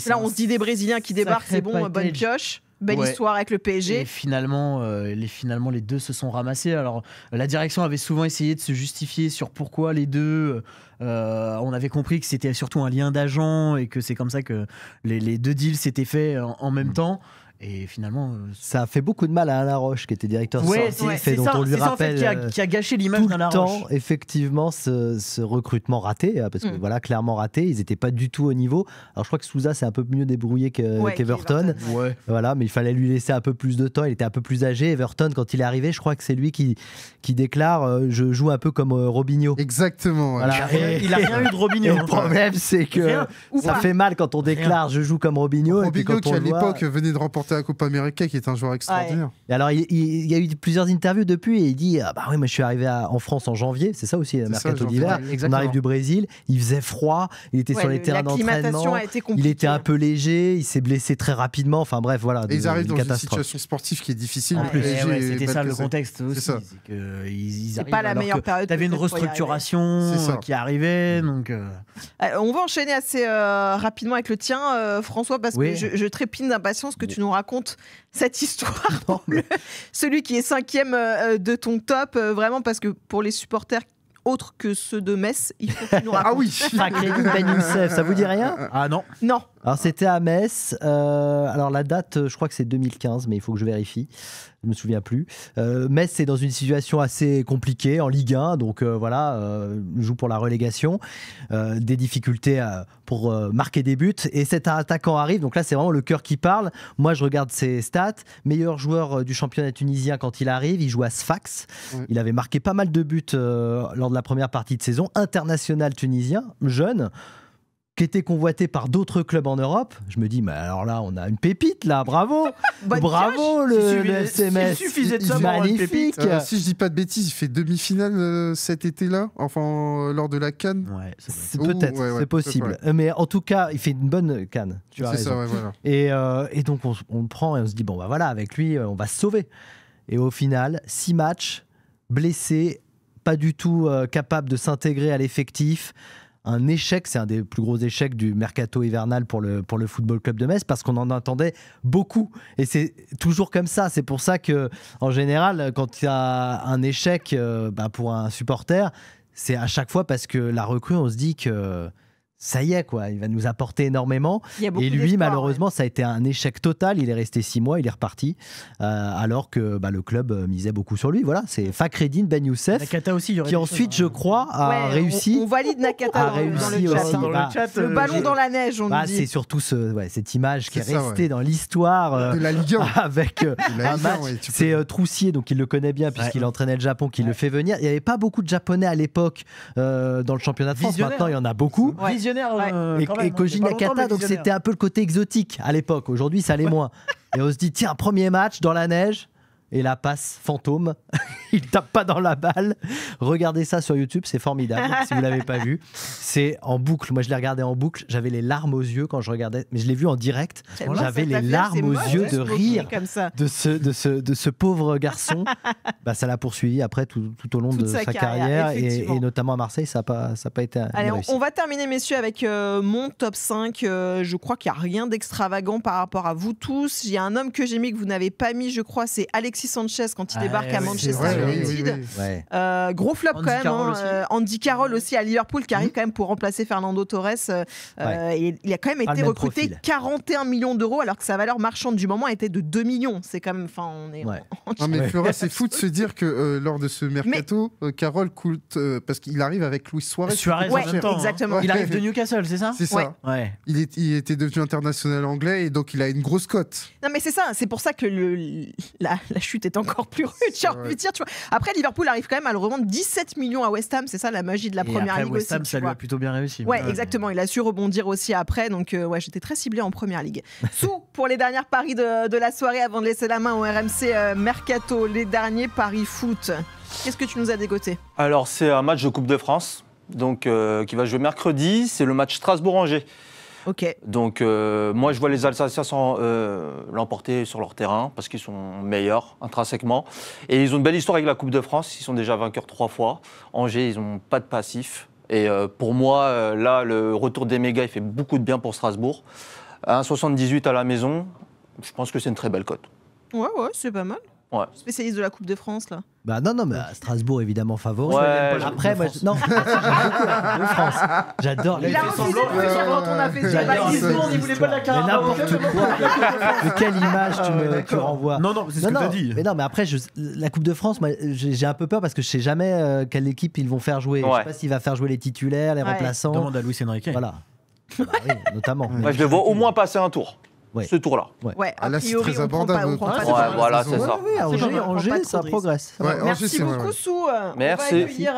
Là, on se dit des Brésiliens qui débarquent, c'est bon, bonne pioche. Belle histoire avec le PSG. Et finalement, les deux se sont ramassés. Alors, la direction avait souvent essayé de se justifier sur pourquoi les deux. On avait compris que c'était surtout un lien d'agent et que c'est comme ça que les deux deals s'étaient faits en même temps. Et finalement, ça a fait beaucoup de mal à Alain Laroche, qui était directeur sportif, dont on lui rappelle qui a gâché l'image d'Alain Laroche. Tout le temps, effectivement, ce recrutement raté, parce que voilà, clairement raté. Ils n'étaient pas du tout au niveau. Alors, je crois que Sousa s'est un peu mieux débrouillé qu'Everton. Voilà, mais il fallait lui laisser un peu plus de temps. Il était un peu plus âgé. Everton, quand il est arrivé, je crois que c'est lui qui déclare je joue un peu comme Robinho. Exactement. Voilà. Il a rien eu de Robinho. Le problème, c'est que ça fait mal quand on déclare je joue comme Robinho. Robinho, qui à l'époque venait de remporter la Coupe América, qui est un joueur extraordinaire. Et alors, il y a eu plusieurs interviews depuis et il dit moi je suis arrivé en France en janvier, c'est ça aussi, le mercato d'hiver. On arrive du Brésil, il faisait froid, il était sur les terrains d'entraînement, il était un peu léger, il s'est blessé très rapidement. Enfin bref, voilà. Et ils arrivent dans une situation sportive qui est difficile. En plus, c'était ça le contexte aussi. C'est pas la meilleure période. T'avais une restructuration qui arrivait, donc. On va enchaîner assez rapidement avec le tien, François, parce que je trépigne d'impatience que tu nous racontes cette histoire. Celui qui est 5e de ton top, vraiment, parce que pour les supporters autres que ceux de Metz, il faut que tu nous racontes. Ah oui. Ben Youssef, ça vous dit rien? Ah non. Non. Alors c'était à Metz. Alors la date, je crois que c'est 2015, mais il faut que je vérifie. Je me souviens plus. Metz c'est dans une situation assez compliquée en Ligue 1, donc joue pour la relégation, des difficultés pour marquer des buts. Et cet attaquant arrive, donc là c'est vraiment le cœur qui parle. Moi je regarde ses stats. Meilleur joueur du championnat tunisien quand il arrive, il joue à Sfax. Il avait marqué pas mal de buts lors de la première partie de saison. International tunisien, jeune, qui était convoité par d'autres clubs en Europe. Je me dis, mais alors là, on a une pépite, là, bravo. Bravo, le FC Metz. Il suffisait de savoir magnifique. Si je dis pas de bêtises, il fait demi-finale cet été-là, lors de la CAN. Ouais, peut-être, c'est possible. Mais en tout cas, il fait une bonne CAN. Tu as raison. Ça, voilà. Et donc, on le prend et on se dit, bon, bah voilà, avec lui, on va se sauver. Et au final, 6 matchs, blessé, pas du tout capable de s'intégrer à l'effectif. Un échec, c'est un des plus gros échecs du mercato hivernal pour le Football Club de Metz, parce qu'on en attendait beaucoup. Et c'est toujours comme ça. C'est pour ça que, en général, quand il y a un échec pour un supporter, c'est à chaque fois parce que la recrue, on se dit que ça y est, quoi, il va nous apporter énormément. Et lui, malheureusement, ça a été un échec total. Il est resté 6 mois, il est reparti, alors que le club misait beaucoup sur lui. Voilà, c'est Fakhreddine Ben Youssef, Nakata aussi, qui ensuite, je crois, a réussi. On valide Nakata dans le chat. Le ballon dans la neige, on dit. C'est surtout cette image qui est restée dans l'histoire de la Ligue 1. Avec un match. C'est Troussier, donc il le connaît bien puisqu'il entraînait le Japon, qui le fait venir. Il n'y avait pas beaucoup de Japonais à l'époque dans le championnat de France. Maintenant, il y en a beaucoup. Et Koji Nakata, donc c'était un peu le côté exotique à l'époque. Aujourd'hui, ça l'est moins. Et on se dit, tiens, premier match dans la neige. Et la passe fantôme, il tape pas dans la balle. Regardez ça sur YouTube, c'est formidable. Si vous l'avez pas vu, c'est en boucle. Moi, je l'ai regardé en boucle. J'avais les larmes aux yeux quand je regardais, mais je l'ai vu en direct. J'avais les larmes aux yeux de rire de ce pauvre garçon. Ça l'a poursuivi après tout au long de sa carrière et notamment à Marseille, ça n'a pas été. Allez, on va terminer, messieurs, avec mon top 5. Je crois qu'il n'y a rien d'extravagant par rapport à vous tous. Il y a un homme que j'ai mis que vous n'avez pas mis, je crois, c'est Alexis Sanchez quand il débarque à Manchester United. Gros flop quand même. Andy Carroll aussi à Liverpool qui arrive quand même pour remplacer Fernando Torres. Il a quand même été recruté 41 millions d'euros alors que sa valeur marchande du moment était de 2 millions. C'est quand même. Mais Flora, c'est fou de se dire que lors de ce mercato, Carroll coûte parce qu'il arrive avec Luis Suarez. Exactement. Il arrive de Newcastle, c'est ça? C'est ça. Il était devenu international anglais et donc il a une grosse cote. Non mais c'est ça. C'est pour ça que la chute est encore plus rude. J'ai envie de dire, tu vois. Après, Liverpool arrive quand même à le revendre 17 millions à West Ham. C'est ça la magie de la première ligue West Ham, aussi. Ça lui a plutôt bien réussi. Exactement. Il a su rebondir aussi après. Donc, j'étais très ciblé en première ligue. Sous pour les dernières paris de la soirée avant de laisser la main au RMC Mercato. Les derniers paris foot. Qu'est-ce que tu nous as dégoté? Alors, c'est un match de Coupe de France. donc, qui va jouer mercredi. C'est le match Strasbourg-Angers. Ok. Donc moi je vois les Alsaciens l'emporter sur leur terrain parce qu'ils sont meilleurs intrinsèquement. Et ils ont une belle histoire avec la Coupe de France, ils sont déjà vainqueurs 3 fois. Angers, ils n'ont pas de passif. Et pour moi, là, le retour des mégas, il fait beaucoup de bien pour Strasbourg. 1,78 à la maison, je pense que c'est une très belle cote. Ouais, c'est pas mal. Ouais. Spécialiste de la Coupe de France, là. Bah non, mais Strasbourg évidemment favori. Ouais, après, moi, non, j'aime beaucoup la Coupe de France. J'adore. Il a refusé de le dire quand on a fait ce débat. Il voulait pas de la carte. Mais n'importe quoi. De quelle image tu renvoies? Non, c'est ce que t'as dit. Mais non, mais après, la Coupe de France, moi, j'ai un peu peur parce que je sais jamais quelle équipe ils vont faire jouer. Je sais pas s'il va faire jouer les titulaires, les remplaçants. Demande à Luis Enrique. Voilà. Bah oui, notamment. Moi, je les vois au moins passer un tour. Ce tour-là. Ouais, a là, c'est priori, très on prend pas. abordable. Voilà, c'est ça. Angers, ça progresse. Merci beaucoup, Sou. Merci. On va accueillir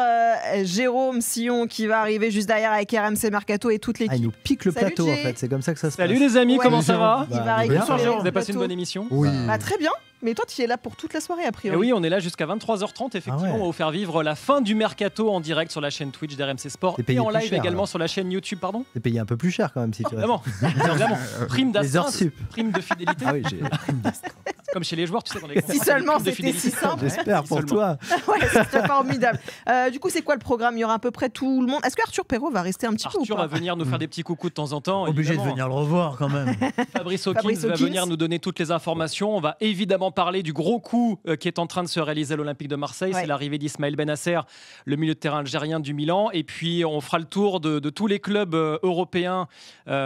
Jérôme Sillon qui va arriver juste derrière avec RMC Mercato et toute l'équipe. Il nous pique le plateau, en fait. C'est comme ça que ça se passe. Salut les amis, comment ça va? Il va arriver. Vous avez passé une bonne émission? Oui. Très bien. Mais toi, tu es là pour toute la soirée, a priori. Et oui, on est là jusqu'à 23h30. Effectivement, on va vous faire vivre la fin du Mercato en direct sur la chaîne Twitch d'RMC Sport et en live également sur la chaîne YouTube. Pardon? T'es payé un peu plus cher quand même si tu restes. Vraiment. Prime d'astreinte, prime de fidélité. Ah oui, j'ai comme chez les joueurs, tu sais, dans les si seulement c'était si simple. J'espère pour toi. Ouais, c'est formidable. Du coup, c'est quoi le programme? Il y aura à peu près tout le monde. Est-ce que Arthur Perrault va rester un petit peu ou pas? Arthur va venir nous faire des petits coucous de temps en temps. Obligé de venir le revoir quand même. Fabrice Hawkins va venir nous donner toutes les informations. On va évidemment parler du gros coup qui est en train de se réaliser à l'Olympique de Marseille. C'est l'arrivée d'Ismaël Benasser, le milieu de terrain algérien du Milan. Et puis, on fera le tour de tous les clubs européens,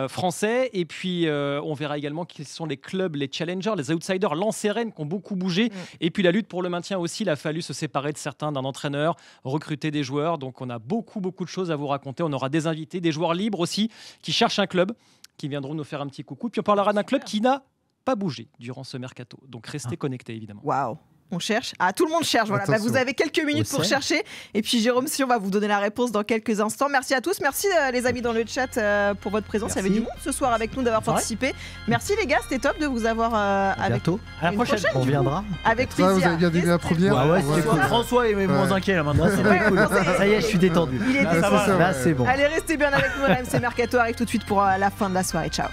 français. Et puis, on verra également quels sont les clubs, les challengers, les outsiders, Lens et Rennes qui ont beaucoup bougé. Et puis, la lutte pour le maintien aussi. Il a fallu se séparer de certains, d'un entraîneur, recruter des joueurs. Donc, on a beaucoup de choses à vous raconter. On aura des invités, des joueurs libres aussi qui cherchent un club, qui viendront nous faire un petit coucou. Puis, on parlera d'un club qui n'a pas bougé durant ce mercato. Donc restez connectés évidemment. Waouh. On cherche. Tout le monde cherche. Voilà. Vous avez quelques minutes pour chercher. Et puis Jérôme Sillon va vous donner la réponse dans quelques instants. Merci à tous. Merci les amis dans le chat pour votre présence. Il y avait du monde ce soir avec nous d'avoir participé. Merci les gars, c'était top de vous avoir avec bientôt. À la prochaine. On reviendra. Avec plaisir. Vous avez bien dit la première. François est moins inquiet là maintenant. Ça y est, je suis détendu. Il est là, c'est bon. Allez, restez bien avec nous. RMC Mercato arrive tout de suite pour la fin de la soirée. Ciao.